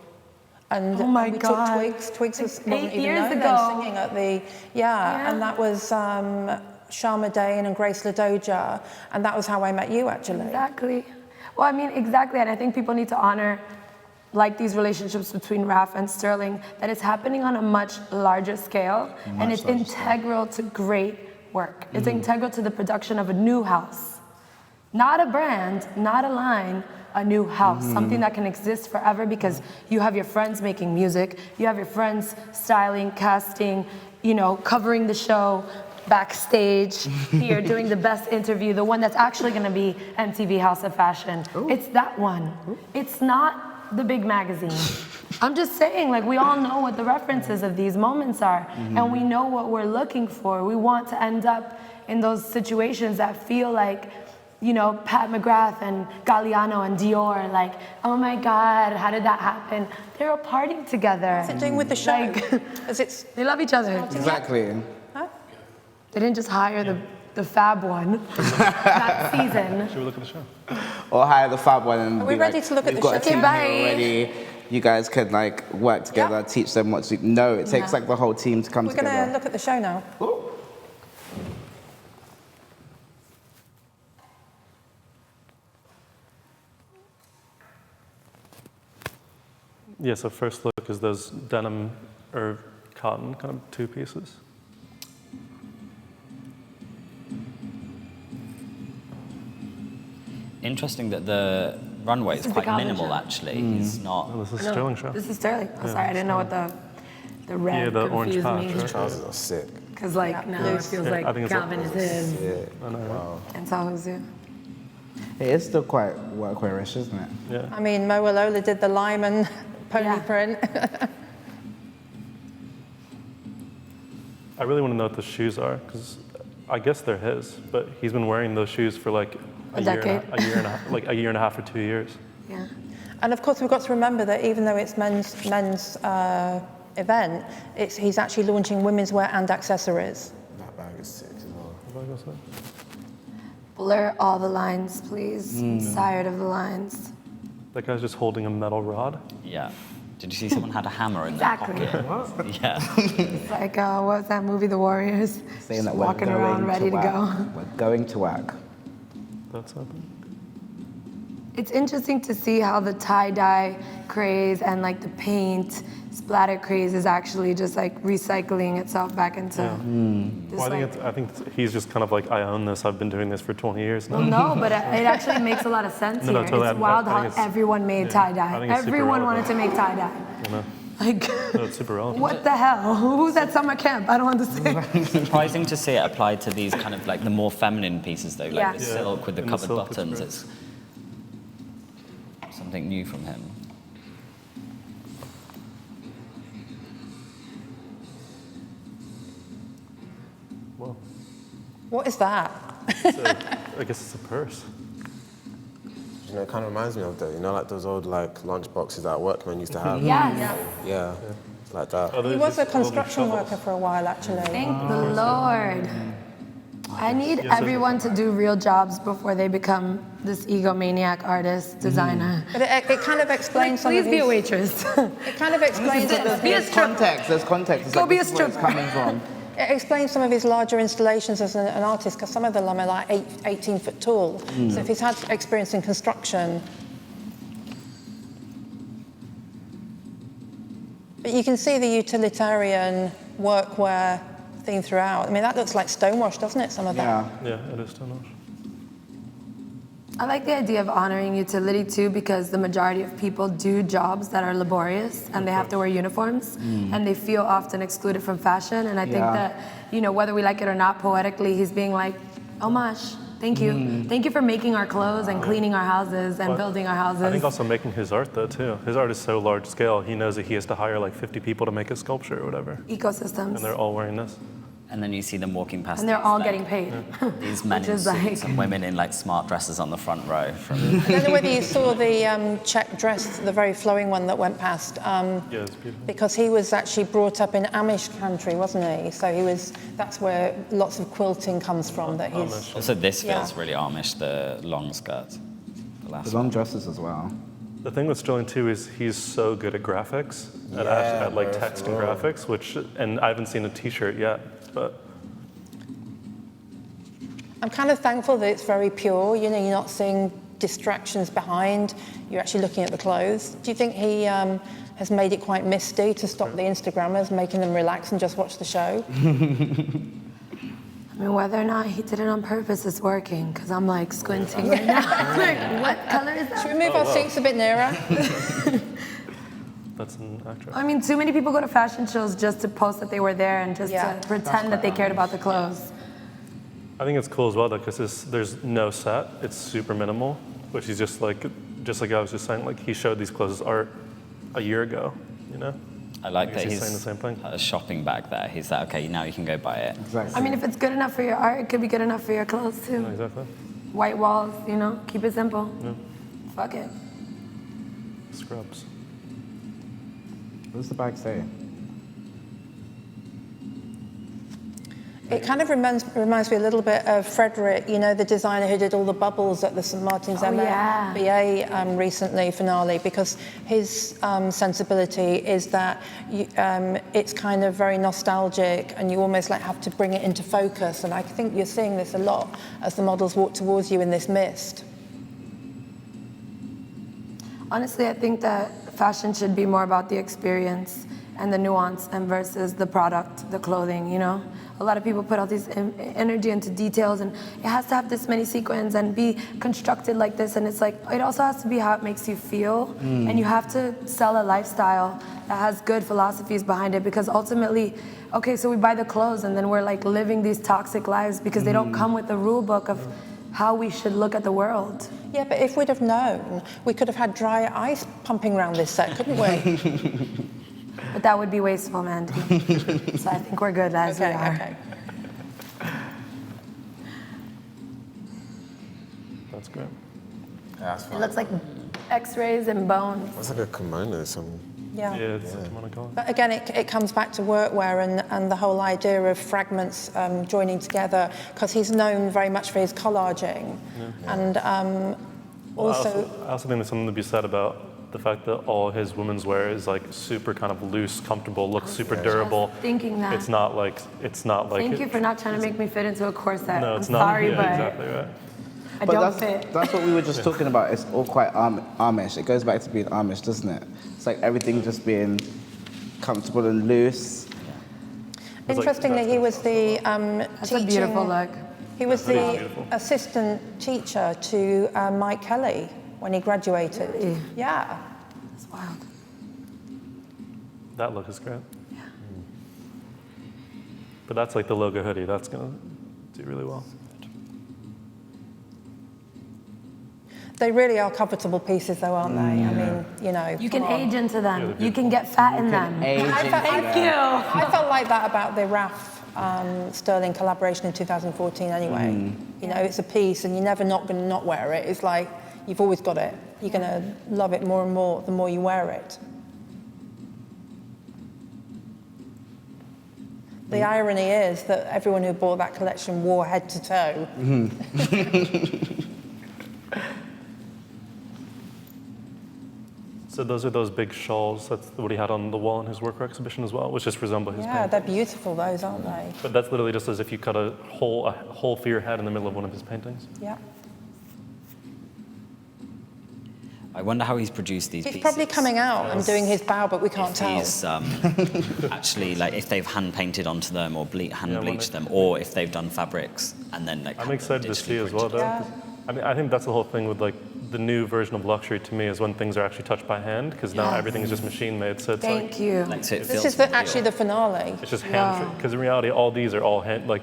And oh my we God. took Twigs. Twigs wasn't 8 even years known ago. then, singing at the, and that was Sharma Dane and Grace Ladoja, and that was how I met you, actually. Exactly. Well, I mean, exactly, and I think people need to honor like these relationships between Raf and Sterling, that it's happening on a much larger scale, and it's integral to great work. It's integral to the production of a new house. Not a brand, not a line, a new house, something that can exist forever because you have your friends making music, you have your friends styling, casting, you know, covering the show, backstage, here doing the best interview, the one that's actually gonna be MTV House of Fashion. Ooh. It's that one. Ooh. It's not the big magazine. I'm just saying, like, we all know what the references of these moments are, and we know what we're looking for. We want to end up in those situations that feel like, you know, Pat McGrath and Galliano and Dior, like, oh my God, how did that happen? They're all partying together. What's it doing with the show? Like, they love each other. Exactly. Huh? They didn't just hire the fab one that season. Should we look at the show? Or hire the fab one and Are we be ready like, to look at we've the got show? a team Okay, here bye. already. You guys could like work together, teach them what to do. No, it takes like the whole team to come We're together. going to look at the show now. Ooh. Yeah, so first look is those denim or cotton kind of two pieces. Interesting that the runway is This is the quite Calvin minimal, show. actually. It's not. Oh, this is Sterling show. This is Sterling. Oh, sorry, I didn't know what the red Yeah, the orange confused patch, me. right? Trousers are sick. Because like now it feels Yeah, I like think it's Calvin is his. Yeah. I know, right? Wow. And so who's you? It is still quite workwearish, isn't it? Yeah. I mean, Mo Alola did the Lyman pony Yeah. print. I really want to know what the shoes are, because I guess they're his, but he's been wearing those shoes for like A decade. a year and a half, like a year and a half or 2 years. Yeah. And of course, we've got to remember that even though it's men's event, he's actually launching women's wear and accessories. That bag is sick as well. What was I gonna say? Blur all the lines, please. I'm tired of the lines. That guy's just holding a metal rod. Yeah. Did you see someone had a hammer in Exactly. their pocket? Yeah. It's like, what was that movie, The Warriors? Saying Just that walking we're around going ready to work. go. We're going to work. That's something. It's interesting to see how the tie-dye craze and like the paint splatter craze is actually just like recycling itself back into this. Well, I think he's just kind of like, I own this. I've been doing this for 20 years now. Well, no, but it actually makes a lot of sense No, here. totally. It's wild I how think it's- everyone made I tie-dye. think it's super Everyone wanted relevant. to make tie-dye. You know? Like, No, it's super relevant. what the hell? Who's at summer camp? I don't understand. Surprising to see it applied to these kind of like the more feminine pieces though, like Yeah. the silk with the And the covered silk is buttons. great. It's something new from him. Well, What is that? I guess it's a purse. You know, it kind of reminds me of that. You know, like those old like lunch boxes that workmen used to have. Yes. Yeah. It's like that. Oh, He there's was a just all these construction shovels. worker for a while, actually. Thank the Lord. I need Yes, everyone to do real jobs before they become this egomaniac artist, designer. But it kind of explains some Please of be a his... waitress. It kind of explains some of Be a his... stripper. There's context. It's Go like, be this a is where it's stripper. coming from. It explains some of his larger installations as an artist, because some of them are like 18 foot tall. So if he's had experience in construction... But you can see the utilitarian workwear theme throughout. I mean, that looks like stonewash, doesn't it, some of that? Yeah. Yeah, it is too much. I like the idea of honoring utility too, because the majority of people do jobs that are laborious and they have to wear uniforms and they feel often excluded from fashion. And I think Yeah. that, you know, whether we like it or not, poetically, he's being like, homage, thank you. Thank you for making our clothes and cleaning our houses and Well, building our houses. I think also making his art though too. His art is so large scale. He knows that he has to hire like 50 people to make a sculpture or whatever, Ecosystems. and they're all wearing this. And then you see them walking past. And they're these, all like, getting paid. These men Which in is suits like- and women in like smart dresses on the front row. From I don't know whether you saw the check dress, the very flowing one that went past, Yeah, it's beautiful. because he was actually brought up in Amish country, wasn't he? So that's where lots of quilting comes from, that he's... Also, this Yeah. feels really Amish, the long skirt. The last The one. long dresses as well. The thing with Sterling too is he's so good at graphics, at like text and graphics, and I haven't seen a T-shirt yet, but I'm kind of thankful that it's very pure. You know, you're not seeing distractions behind. You're actually looking at the clothes. Do you think he has made it quite misty to stop the Instagrammers, making them relax and just watch the show? I mean, whether or not he did it on purpose is working, because I'm like squinting right now. Like, what color is that? Should we move our seats a bit nearer? That's an actress. I mean, too many people go to fashion shows just to post that they were there and just to pretend that they cared about the clothes. I think it's cool as well, though, because there's no set. It's super minimal, which is just like I was just saying, like he showed these clothes as art a year ago, you know? I like that he's saying the same thing. A shopping bag there. He's like, okay, now you can go buy it. Exactly. I mean, if it's good enough for your art, it could be good enough for your clothes too. Yeah, exactly. White walls, you know, keep it simple. Yeah. Fuck it. Scrubs. What does the bag say? It kind of reminds me a little bit of Frederick, you know, the designer who did all the bubbles at the St. Martin's MBA recently finale, because his sensibility is that it's kind of very nostalgic and you almost like have to bring it into focus. And I think you're seeing this a lot as the models walk towards you in this mist. Honestly, I think that fashion should be more about the experience and the nuance and versus the product, the clothing, you know? A lot of people put all this energy into details and it has to have this many sequins and be constructed like this, and it's like, it also has to be how it makes you feel, and you have to sell a lifestyle that has good philosophies behind it, because ultimately, okay, so we buy the clothes and then we're like living these toxic lives because they don't come with the rule book of how we should look at the world. Yeah, but if we'd have known, we could have had dry ice pumping around this set, couldn't we? But that would be wasteful, Mandy. So I think we're good as we are. Okay. That's great. Yeah, that's It fine. looks like x-rays and bones. It's like a kimono, Yeah. Yeah, it's a kimono color. But again, it comes back to workwear and the whole idea of fragments joining together, because he's known very much for his collaging. Yeah. And also... I also think there's something to be said about the fact that all his women's wear is like super kind of loose, comfortable, looks super durable. Thinking that. It's not like Thank you for not trying to make me fit into a corset. No, it's I'm not. sorry, Yeah, but exactly right. I But don't fit. that's what we were just talking about. It's all quite Amish. It goes back to being Amish, doesn't it? It's like everything just being comfortable and loose. Interestingly, he was the That's a beautiful look. He was That is the beautiful. assistant teacher to Mike Kelly when he graduated. Really? Yeah. That's wild. That look is great. Yeah. But that's like the logo hoodie. That's gonna do really well. They really are comfortable pieces, though, aren't they? I mean, you know. You can come on. age into Yeah, them. they're You can get fat in them. Age into Thank you. I felt like that about the Raf Sterling collaboration in 2014 anyway. You know, it's a piece and you're never not going to not wear it. It's like you've always got it. You're going to love it more and more the more you wear it. The irony is that everyone who bought that collection wore head to toe. So those are those big shawls. That's what he had on the wall in his workwear exhibition as well, which just resemble his Yeah, paintings. they're beautiful, those, aren't they? But that's literally just as if you cut a hole for your head in the middle of one of his paintings. Yeah. I wonder how he's produced these He's pieces. probably coming out and doing his bow, but we can't If tell. he's actually, like, if they've hand painted onto them or hand bleached when them, or if they've done fabrics and then like. I'm excited to see as well, though. Yeah. 'Cause I mean, I think that's the whole thing with like the new version of luxury to me is when things are actually touched by hand, because now Yes. everything is just machine made. So it's Thank like you. Like, so it This feels is real. actually the finale. it's just Yeah. hand. Because in reality, all these are all hand. Like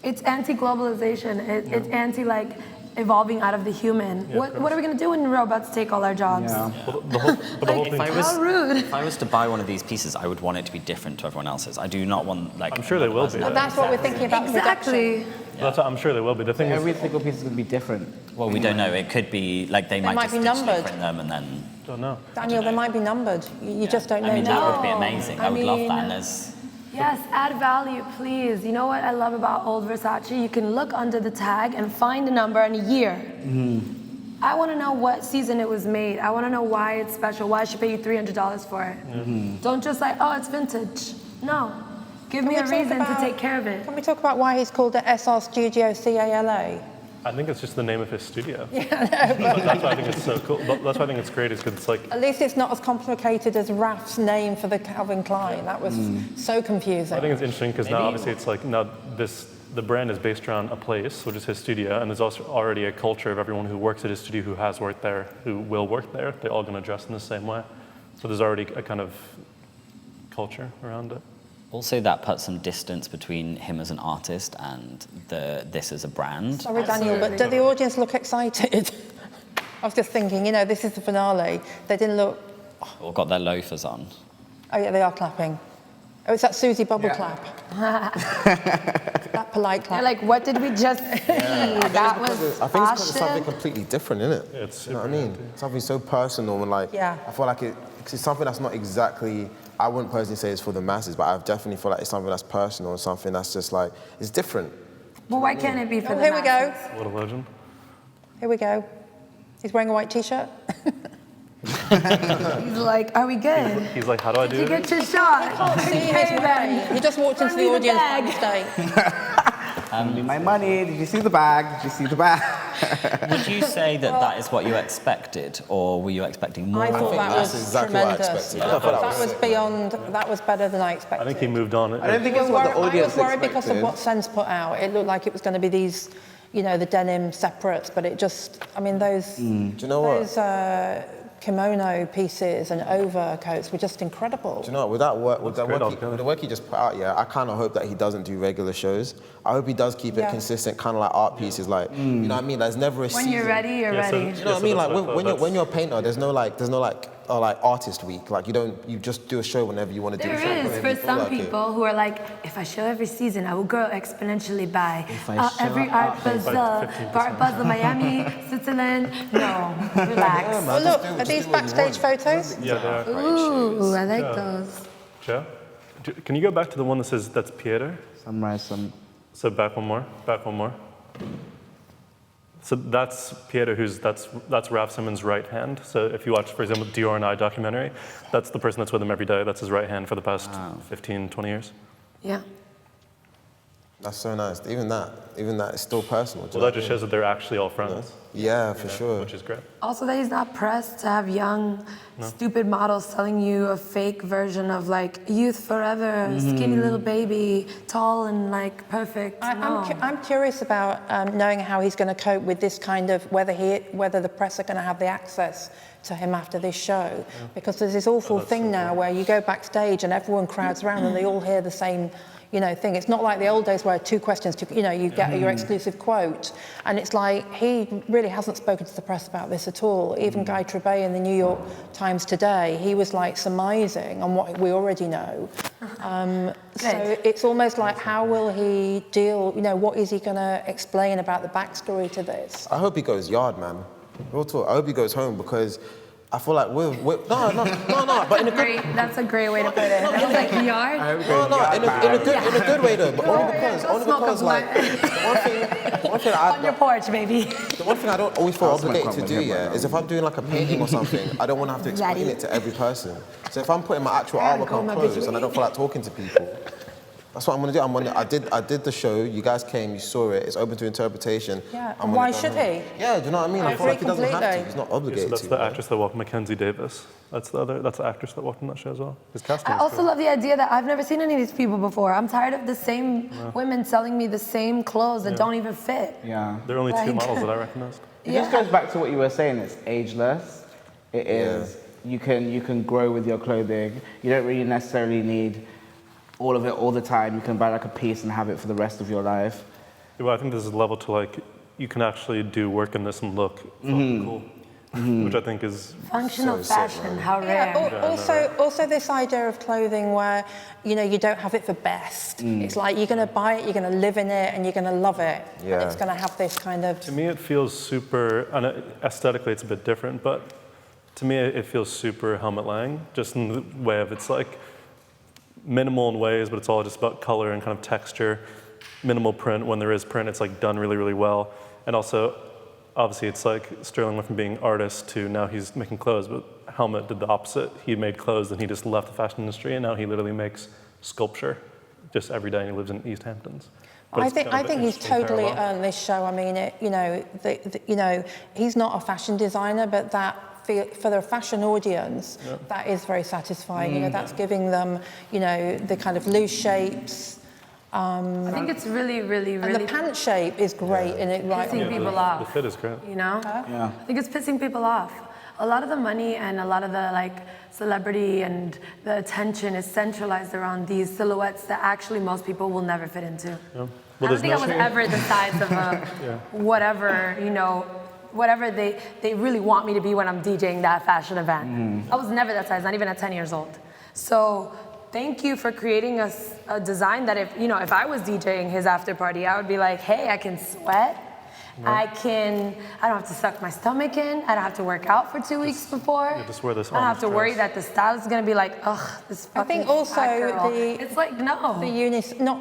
It's anti-globalization. It's anti like evolving out of the human. Yeah, What are we gonna do when robots take all our jobs? Yeah. well, the whole If thing. I was, How rude. If I was to buy one of these pieces, I would want it to be different to everyone else's. I do not want like. I'm sure they will be. And that's what we're thinking about the production. Exactly. That's what I'm sure they will be. The thing Every is, single piece is going to be different. Well, we don't know. It could be like they might might just be digitally numbered. print them and then. don't know. Daniel, they might be numbered. You just don't know I mean, now. that would be amazing. I would love that. mean- And there's. Yes, add value, please. You know what I love about old Versace? You can look under the tag and find a number and a year. I want to know what season it was made. I want to know why it's special. Why I should pay you $300 for it. Don't just like, oh, it's vintage. No. Give me we a talk reason to about- take care of it. Can we talk about why he's called it SR Studio CALA? I think it's just the name of his studio. That's why I think it's so cool. That's why I think it's great, is because it's like... At least it's not as complicated as Raf's name for the Calvin Klein. That was so confusing. I think it's interesting because now obviously it's like, now the brand is based around a place, which is his studio, and there's also already a culture of everyone who works at his studio, who has worked there, who will work there. They're all going to dress in the same way. So there's already a kind of culture around it. Also, that puts some distance between him as an artist and this as a brand. Sorry, Daniel, but do the audience look excited? I was just thinking, you know, this is the finale. They didn't look... Or got their loafers on. Oh, yeah, they are clapping. Oh, it's that Susie Bubble clap. That polite clap. You're like, what did we just see? That was I think it's because it's something completely different, isn't it? It's you know what I mean? Something so personal and like, Yeah. I feel like it's something that's not exactly, I wouldn't personally say it's for the masses, but I definitely feel like it's something that's personal and something that's just like, it's different. Well, why can't it be for the Here we go. masses? What a legend. Here we go. He's wearing a white t-shirt. He's like, are we good? He's like, how do I do Did you it? get your shot? See his way. He just walked into the Run me the audience bag. backstage. Give me my money. Did you see the bag? Did you see the bag? Would you say that is what you expected, or were you expecting more? I thought that that's was exactly what I tremendous. expected. I thought that That was beyond, that was better than I expected. I think he moved on. I don't think it's what the I audience was worried because of expected. what Sense put out. It looked like it was going to be these, you know, the denim separates, but it just, I mean, those, Do you know what? those kimono pieces and overcoats were just incredible. Do you know what, with that work, with great altogether. the work he just put out, yeah, I kind of hope that he doesn't do regular shows. I hope he does keep it Yeah. consistent, kind of like art pieces, like, you know what I mean? There's never a When season. you're ready, you're Yeah, so- ready. You know what I mean? so Like that's what I thought. when you're a painter, there's no artist week. Like you just do a show whenever you want to do a show. There is, whenever for you feel some like it. people who are like, if I show every season, I will grow exponentially by If I show every up, art Basel, Miami, Switzerland. No, relax. Oh, look, are these backstage photos? Yeah, they are. Ooh, I like those. Joe? Can you go back to the one that says that's Pieter? Summarize some. So back one more. So that's Pieter, that's Raf Simons' right hand. So if you watch, for example, Dior and I documentary, that's the person that's with him every day. That's his right hand for the past 15, 20 years. Yeah. That's so nice. Even that is still personal. do you Well, know that just what shows that they're actually all friends, Yeah, for sure. which is great. Also that he's not pressed to have young, stupid models telling you a fake version of like youth forever, skinny little baby, tall and like perfect. No. I'm curious about knowing how he's going to cope with this kind of, whether the press are going to have the access to him after this show. Because there's this awful thing now where you go backstage and everyone crowds around and they all hear the same, you know, thing. It's not like the old days where two questions, you know, you get your exclusive quote. And it's like, he really hasn't spoken to the press about this at all. Even Guy Trebay in the New York Times today, he was like surmising on what we already know. So it's almost like, how will he deal, you know, what is he going to explain about the backstory to this? I hope he goes yard, man. Real talk. I hope he goes home because I feel like we're no, but in a good. That's a great way to put it. It's like yard. No, in a good way though, but only because like the one thing On your porch, baby. the one thing I don't always feel I'll smoke obligated to one do, with him yeah, right is if I'm doing like a painting or something, I don't want to have to explain it to every person. So if I'm putting my actual artwork on clothes and I don't feel like talking to people, that's what I'm gonna do. I did the show. You guys came. You saw it. It's open to interpretation. Yeah, I'm and gonna why go should home. he? Yeah, do you know what I mean? I feel agree like he doesn't have to. completely. He's not So obligated that's to. the actress that walked, Mackenzie Davis. That's the actress that walked in that show as well. His casting I was also cool. love the idea that I've never seen any of these people before. I'm tired of the same women selling me the same clothes that don't even fit. Yeah. There are only two Like- models that I recognized. It just goes back to what you were saying. It's ageless. It is. You can grow with your clothing. You don't really necessarily need all of it all the time. You can buy like a piece and have it for the rest of your life. Well, I think this is a level to like, you can actually do work in this and look fucking cool, which I think is Functional So sick, fashion, man. how rare. Yeah, also this idea of clothing where, you know, you don't have it for best. It's like you're going to buy it, you're going to live in it, and you're going to love it. And Yeah. it's going to have this kind of... To me, it feels super, and aesthetically it's a bit different, but to me it feels super Helmut Lang, just in the way of it's like minimal in ways, but it's all just about color and kind of texture. Minimal print, when there is print, it's like done really, really well. And also, obviously it's like Sterling went from being artist to now he's making clothes, but Helmut did the opposite. He made clothes, then he just left the fashion industry, and now he literally makes sculpture just every day, and he lives in East Hamptons. But I it's think kind of he's interesting totally parallel. earned this show. I mean, he's not a fashion designer, but for the fashion audience, that is very satisfying. You know, that's giving them, you know, the kind of loose shapes. I think it's really, really, And really the pant shape is great in it right pissing on. people The off. fit is great. You know? Yeah. I think it's pissing people off. A lot of the money and a lot of the like celebrity and the attention is centralized around these silhouettes that actually most people will never fit into. Yeah. I don't think I was ever the size of a whatever, you know, whatever they really want me to be when I'm DJing that fashion event. I was never that size, not even at 10 years old. So thank you for creating a design that if I was DJing his after party, I would be like, hey, I can sweat. I don't have to suck my stomach in. I don't have to work out for 2 weeks before. Just wear this I don't have to orange worry dress. that the style is gonna be like, ugh, this fucking I think also fat girl. the- It's like, no.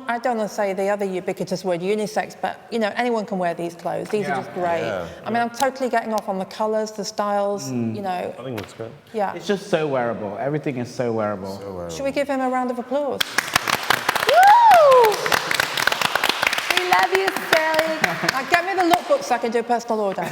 I don't want to say the other ubiquitous word unisex, but you know, anyone can wear these clothes. These are just great. Yeah. I mean, I'm totally getting off on the colours, the styles, you know. I think it looks great. Yeah. It's just so wearable. Everything is so wearable. Should we give him a round of applause? Woo! We love you, Sterling. Get me the lookbook so I can do a personal order.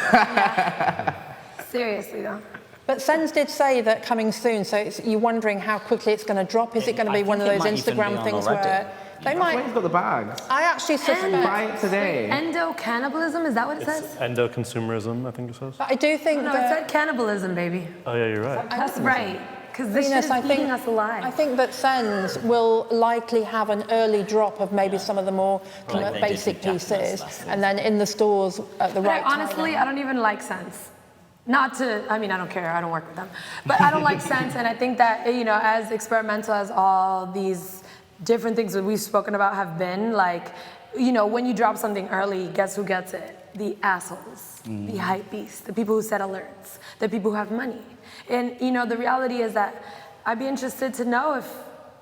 Seriously though. But Sens did say that coming soon, so you're wondering how quickly it's going to drop. Is it going to be one of think those it might even be Instagram on things already. where they Wait, might? he's got the bags. I actually suspect. Buy it today. Endo-cannibalism, is that what it It's says? endo-consumerism, I think it says. But I do think No, it that. said cannibalism, baby. Oh yeah, you're right. That's right. Because this shit Venus, is eating us alive. I think that Sens will likely have an early drop of maybe some of the more kind Like of they did basic with Japanese pieces, last and then in the stores at the But right time. honestly, I don't even like Sense. Not to, I mean, I don't care, I don't work with them. But I don't like Sense, and I think that, you know, as experimental as all these different things that we've spoken about have been, like, you know, when you drop something early, guess who gets it? The assholes, the hype beasts, the people who set alerts, the people who have money. And, you know, the reality is that I'd be interested to know if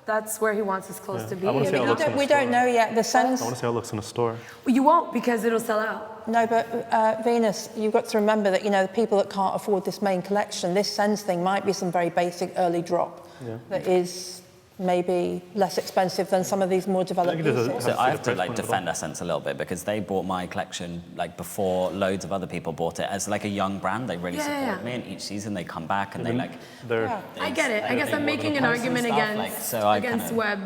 that's where he wants his clothes to be. I wanna see how it looks in the We don't store. know yet. The Sens. I want to see how it looks in a store. You won't, because it'll sell out. No, but Venus, you've got to remember that, you know, the people that can't afford this main collection, this Sens thing might be some very basic early drop that is maybe less expensive than some of these more developed think it is pieces. a- So I have to price like point as defend Essence a little bit because they bought my collection like before loads of other people bought it as like a young brand. They really support me, and each season they come back and they like. They're I get it. I guess I'm making an argument against web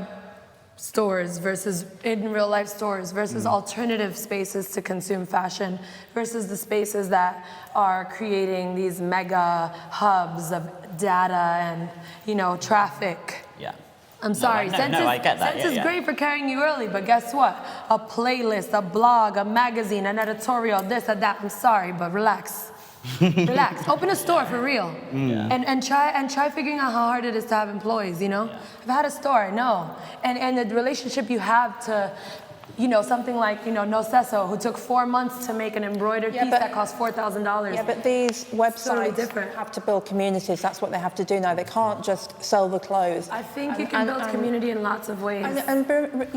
stores versus in real life stores versus alternative spaces to consume fashion versus the spaces that are creating these mega hubs of data and, you know, traffic. Yeah. I'm sorry. I get that. Sense is great for carrying you early, but guess what? A playlist, a blog, a magazine, an editorial, this and that. I'm sorry, but relax. Relax. Open a store for real, and try figuring out how hard it is to have employees. You know, I've had a store, I know, and the relationship you have to, you know, something like, you know, No Cesso, who took 4 months to make an embroidered piece that cost $4,000. Yeah, but these websites different. have to build communities. That's what they have to do now. They can't just sell the clothes. I think you can build community in lots of ways. But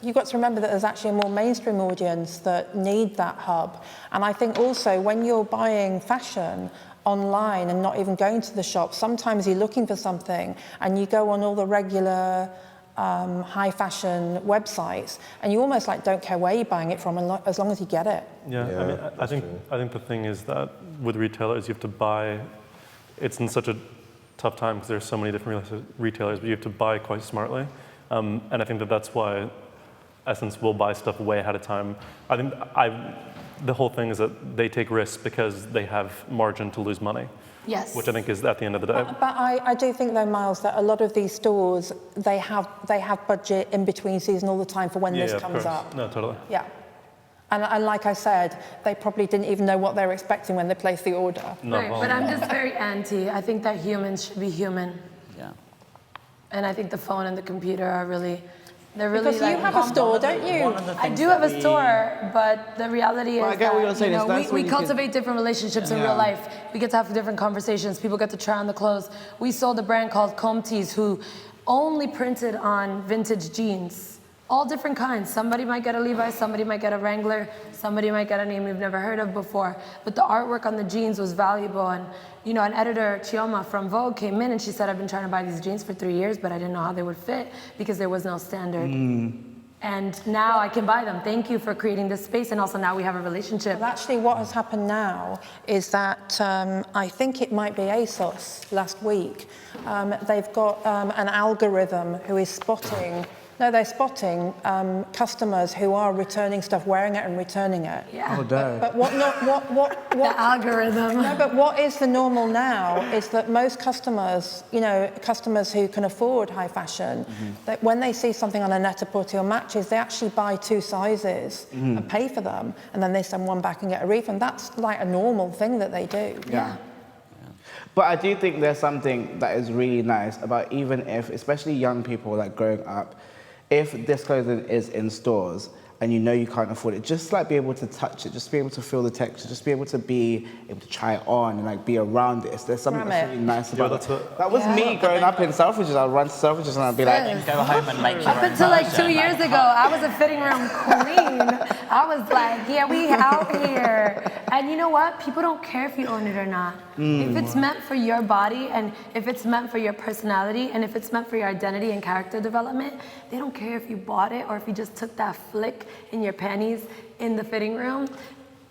you've got to remember that there's actually a more mainstream audience that need that hub. And I think also when you're buying fashion online and not even going to the shop, sometimes you're looking for something and you go on all the regular high fashion websites and you almost like don't care where you're buying it from as long as you get it. Yeah, I mean, I think the thing is that with retailers, you have to buy. It's in such a tough time because there's so many different retailers, but you have to buy quite smartly. And I think that that's why Essence will buy stuff way ahead of time. I think the whole thing is that they take risks because they have margin to lose money. Yes. Which I think is at the end of the day. But I do think though, Myles, that a lot of these stores, they have budget in between season all the time for when this comes up. No, totally. Yeah. And like I said, they probably didn't even know what they were expecting when they placed the order. No, Right, but I'm just very anti. I think that humans should be human. Yeah. And I think the phone and the computer are really, they're really Because you have a store, don't you? I do have a store, but the reality Well, I is get what you're that, saying, you it's know, nice we when you can- cultivate different relationships in real life. We get to have different conversations. People get to try on the clothes. We sold a brand called Comtees who only printed on vintage jeans. All different kinds. Somebody might get a Levi's, somebody might get a Wrangler, somebody might get a name we've never heard of before. But the artwork on the jeans was valuable. And, you know, an editor, Chioma from Vogue, came in and she said, I've been trying to buy these jeans for 3 years, but I didn't know how they would fit because there was no standard. And now I can buy them. Thank you for creating this space. And also now we have a relationship. Well, actually, what has happened now is that I think it might be ASOS last week. They've got an algorithm who is spotting. No, they're spotting customers who are returning stuff, wearing it and returning it. Yeah. Oh, damn. But what The algorithm. No, but what is the normal now is that most customers, customers who can afford high fashion, that when they see something on a Net-a-Porter or Matches, they actually buy 2 sizes and pay for them, and then they send one back and get a refund. That's like a normal thing that they do. Yeah. But I do think there's something that is really nice about, even if, especially young people like growing up, if this clothing is in stores and you know you can't afford it, just like be able to touch it, just be able to feel the texture, just be able to try it on and like be around it. There's something that's really nice about it. That was me growing up in Selfridges. I'd run to Selfridges and I'd be like, Go home and make your Up own until like version. 2 years ago, I was a fitting room queen. I was like, yeah, we out here. And you know what? People don't care if you own it or not. If it's meant for your body, and if it's meant for your personality, and if it's meant for your identity and character development, they don't care if you bought it or if you just took that flick in your panties in the fitting room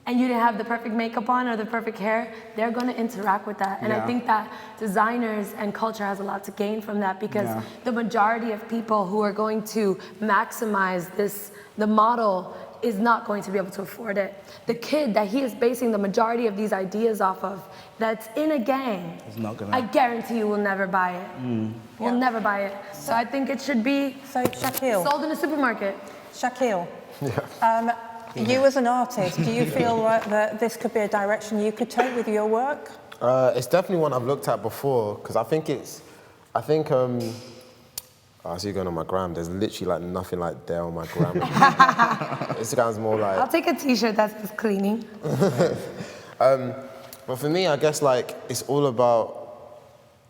and you didn't have the perfect makeup on or the perfect hair. They're going to interact with that. And I think that designers and culture has a lot to gain from that, because the majority of people who are going to maximize this, the model, is not going to be able to afford it. The kid that he is basing the majority of these ideas off of, that's in a gang, I guarantee you will never buy it. Will never buy it. So I think it should be So, Shaquielle. sold in a supermarket. Shaquielle. You as an artist, do you feel like that this could be a direction you could take with your work? It's definitely one I've looked at before, because I think I see you going on my gram. There's literally like nothing like there on my gram. Instagram's more like. I'll take a t-shirt that says cleaning. But for me, I guess like it's all about.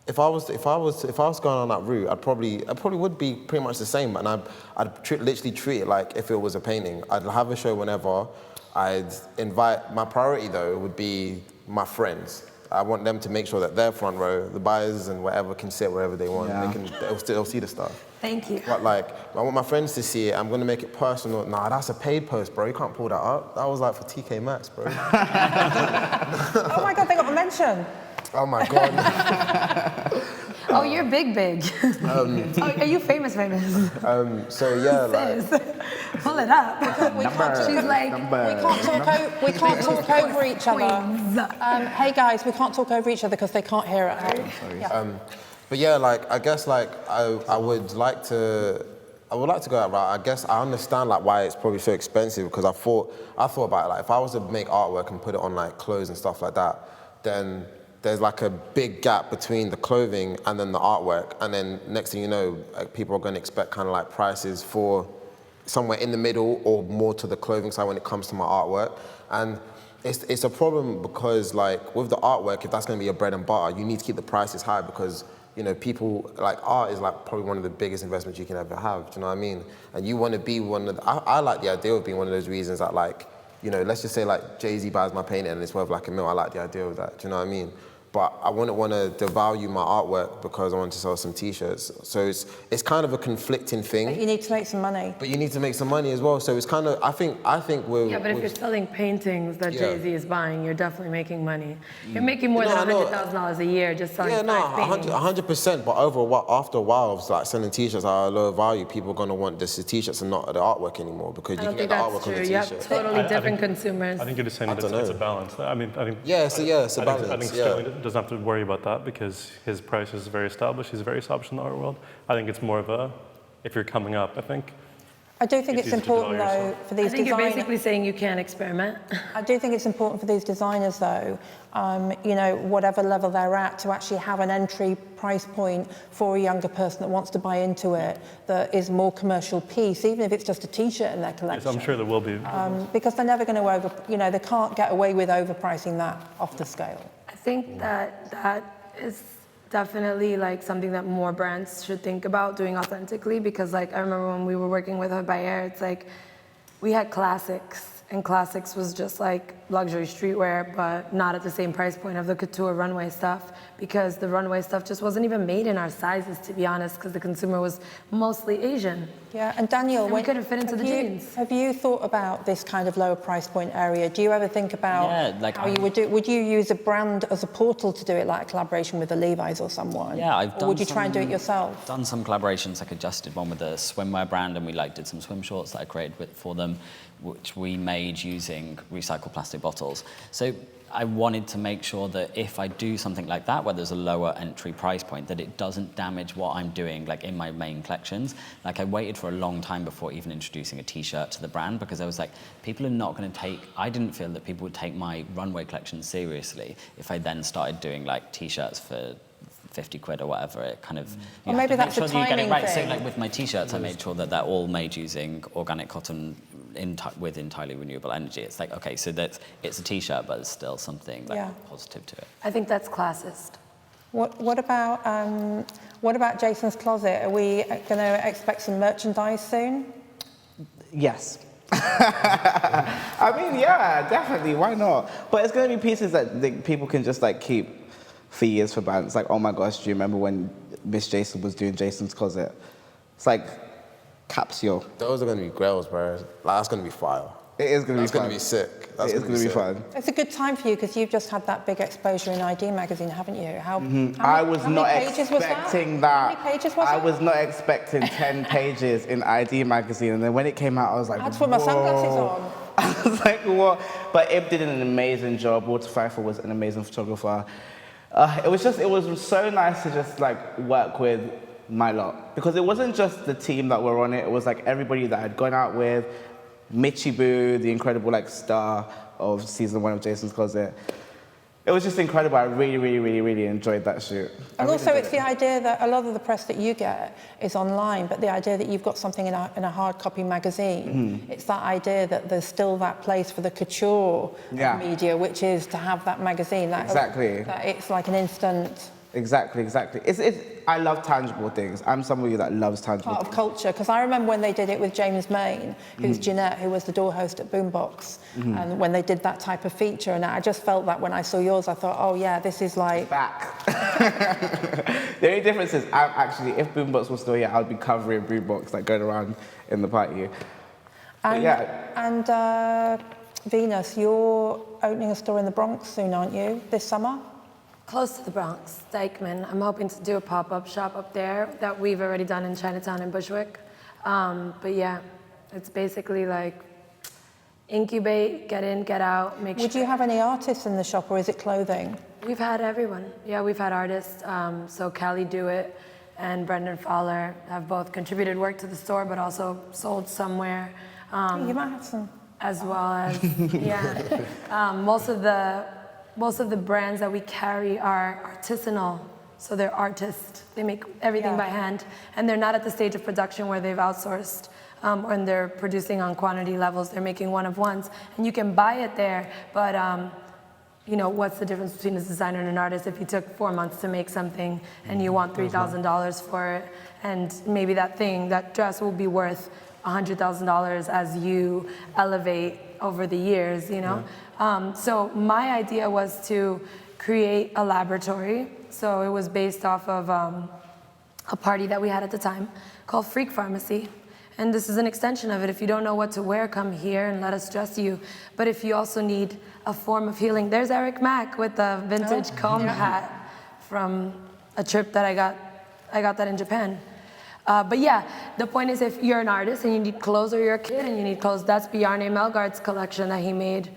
If I was going on that route, I probably would be pretty much the same, and I'd literally treat it like if it was a painting. I'd have a show whenever. I'd invite. My priority though would be my friends. I want them to make sure that they're front row, the buyers and whatever can sit wherever they want. They'll see the stuff. Thank you. But like, I want my friends to see it. I'm gonna make it personal. Nah, that's a paid post, bro. You can't pull that up. That was like for TK Maxx, bro. Oh my God, they got a mention. Oh my God. Oh, you're big. Are you famous? So yeah, like. Pull it up. She's like, We can't talk over each other. Hey guys, we can't talk over each other because they can't hear it. But yeah, like I guess like I would like to go that route. I guess I understand like why it's probably so expensive, because I thought about it, like if I was to make artwork and put it on like clothes and stuff like that, then there's like a big gap between the clothing and then the artwork, and then next thing you know, like, people are going to expect kind of like prices for somewhere in the middle or more to the clothing side when it comes to my artwork. And it's a problem because like with the artwork, if that's going to be your bread and butter, you need to keep the prices high, because people, like art is like probably one of the biggest investments you can ever have, do you know what I mean? And you want to be one of I like the idea of being one of those reasons that like, let's just say like Jay-Z buys my painting and it's worth like $1 million. I like the idea of that, do you know what I mean? But I wouldn't want to devalue my artwork because I want to sell some t-shirts. So it's kind of a conflicting thing. But you need to make some money. But you need to make some money as well. So it's kind of, I think we're... yeah, but if you're selling paintings that Jay-Z is buying, you're definitely making money. You're making more than $100,000 a year just selling paintings. 100%. But after a while of like selling t-shirts at a lower value, people are going to want the t-shirts and not the artwork anymore, because you can get the artwork on the t-shirt. You have totally different consumers. I think you're just saying that it's a balance. I think... Yeah, it's a balance. I think Sterling doesn't have to worry about that because his price is very established. He's very established in the art world. I think it's more of a, if you're coming up, I think. I do think it's important though for these designers. I think you're basically saying you can't experiment. I do think it's important for these designers though, whatever level they're at, to actually have an entry price point for a younger person that wants to buy into it, that is more commercial piece, even if it's just a t-shirt in their collection. Yes, I'm sure there will be. Because they're never going to they can't get away with overpricing that off the scale. I think that is definitely like something that more brands should think about doing authentically, because like I remember when we were working with her by Air, it's like we had classics, and classics was just like luxury streetwear, but not at the same price point of the couture runway stuff, because the runway stuff just wasn't even made in our sizes, to be honest, because the consumer was mostly Asian. Yeah, and Daniel, And we couldn't fit into the jeans. Have you thought about this kind of lower price point area? Do you ever think about how you would do it? Would you use a brand as a portal to do it, like a collaboration with a Levi's or someone? Yeah, I've done. Or would you try and do it yourself? I've done some collaborations. Like I just did one with a swimwear brand, and we did some swim shorts that I created for them, which we made using recycled plastic bottles. So I wanted to make sure that if I do something like that, where there's a lower entry price point, that it doesn't damage what I'm doing, like in my main collections. Like I waited for a long time before even introducing a t-shirt to the brand, because I was like, people are not going to I didn't feel that people would take my runway collection seriously if I then started doing like t-shirts for 50 quid or whatever. It kind of, Or maybe that's a timing right. thing. So like with my t-shirts, I made sure that they're all made using organic cotton with entirely renewable energy. It's like, okay, so it's a t-shirt, but it's still something positive to it. I think that's classist. What about Jason's Closet? Are we going to expect some merchandise soon? Yes. I mean, yeah, definitely. Why not? But it's going to be pieces that people can just like keep for years for bands. Like, oh my gosh, do you remember when Miss Jason was doing Jason's Closet? It's like capsule. Those are going to be grails, bro. Like, that's going to be fire. It is going to be fun. That's going to be sick. It is going to be fun. It's a good time for you because you've just had that big exposure in ID magazine, haven't you? I was not expecting that. How many pages was that? I was not expecting 10 pages in ID magazine, and then when it came out, I was like, I had to put my sunglasses on. I was like, what? But Ib did an amazing job. Walter Pfeiffer was an amazing photographer. It was so nice to just like work with my lot, because it wasn't just the team that were on it. It was like everybody that I'd gone out with. Mitchie Boo, the incredible like star of season 1 of Jason's Closet. It was just incredible. I really, really, really, really enjoyed that shoot. And also it's the idea that a lot of the press that you get is online, but the idea that you've got something in a hard copy magazine, it's that idea that there's still that place for the couture media, which is to have that magazine. That it's like an instant... Exactly. I love tangible things. I'm somebody that loves tangible part of culture, because I remember when they did it with James Main, who's Jeanette, who was the door host at Boombox, and when they did that type of feature, and I just felt that when I saw yours, I thought, oh yeah, this is like... Back. The only difference is, if Boombox was still here, I would be covering Boombox, like going around in the party. And Venus, you're opening a store in the Bronx soon, aren't you, this summer? Close to the Bronx, Dykeman. I'm hoping to do a pop-up shop up there that we've already done in Chinatown and Bushwick. But yeah, it's basically like incubate, get in, get out, make sure. Would you have any artists in the shop, or is it clothing? We've had everyone. Yeah, we've had artists. So Callie Do It and Brendan Fowler have both contributed work to the store, but also sold somewhere. You might have some. As well as, most of the brands that we carry are artisanal, so they're artists. They make everything by hand, and they're not at the stage of production where they've outsourced, and they're producing on quantity levels. They're making one-of-ones, and you can buy it there, but what's the difference between a designer and an artist if you took 4 months to make something and you want $3,000 for it, and maybe that dress will be worth $100,000 as you elevate over the years, So my idea was to create a laboratory. So it was based off of a party that we had at the time called Freak Pharmacy. And this is an extension of it. If you don't know what to wear, come here and let us dress you. But if you also need a form of healing, there's Eric Mack with the vintage comb hat from a trip that I got that in Japan. But yeah, the point is, if you're an artist and you need clothes, or you're a kid and you need clothes, that's Bjarne Melgaard's collection that he made,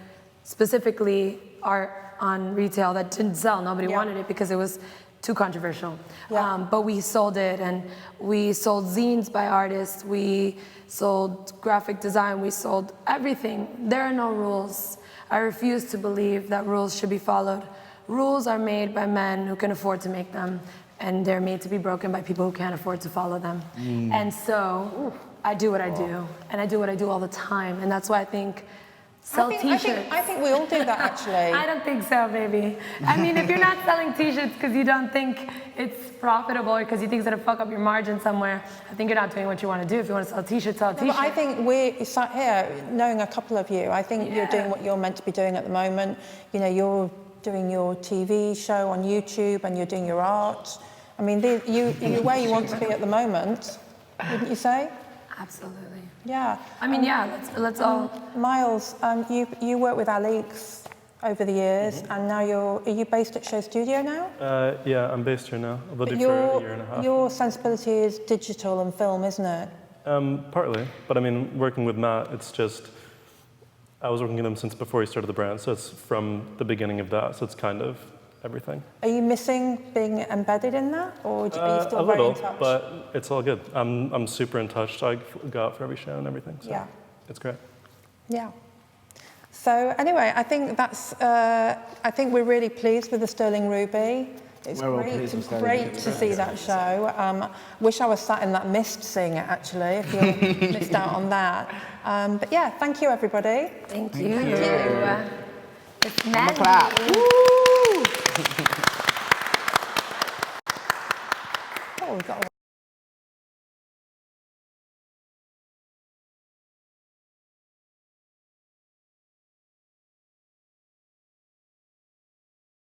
specifically art on retail that didn't sell. Nobody wanted it because it was too controversial. But we sold it, and we sold zines by artists, we sold graphic design, we sold everything. There are no rules. I refuse to believe that rules should be followed. Rules are made by men who can afford to make them, and they're made to be broken by people who can't afford to follow them. And so I do what I do, and I do what I do all the time, and that's why I think Sell t-shirts. I think we all do that, actually. I don't think so, baby. I mean, if you're not selling t-shirts because you don't think it's profitable or because you think it's going to fuck up your margin somewhere, I think you're not doing what you want to do. If you want to sell t-shirts, sell t-shirts. But I think we're sat here, knowing a couple of you, I think you're doing what you're meant to be doing at the moment. You know, you're doing your TV show on YouTube and you're doing your art. I mean, you're where you want to be at the moment, wouldn't you say? Absolutely. Yeah. I mean, let's all... Myles, you worked with Alix over the years, and now are you based at Show Studio now? Yeah, I'm based here now. I've lived But here for a year and a half. your sensibility is digital and film, isn't it? Partly, but I mean, working with Matt, it's just, I was working with him since before he started the brand, so it's from the beginning of that, so it's kind of everything. Are you missing being embedded in that, or are you still a very little, in touch? but it's all good. I'm super in touch. I go out for every show and everything, so it's great. Yeah. So anyway, I think that's. I think we're really pleased with the Sterling Ruby. It's great to see that show. Wish I was sat in that mist seeing it, actually, if you missed out on that. But yeah, thank you, everybody. Thank you. It's Clap. Mandi. Woo!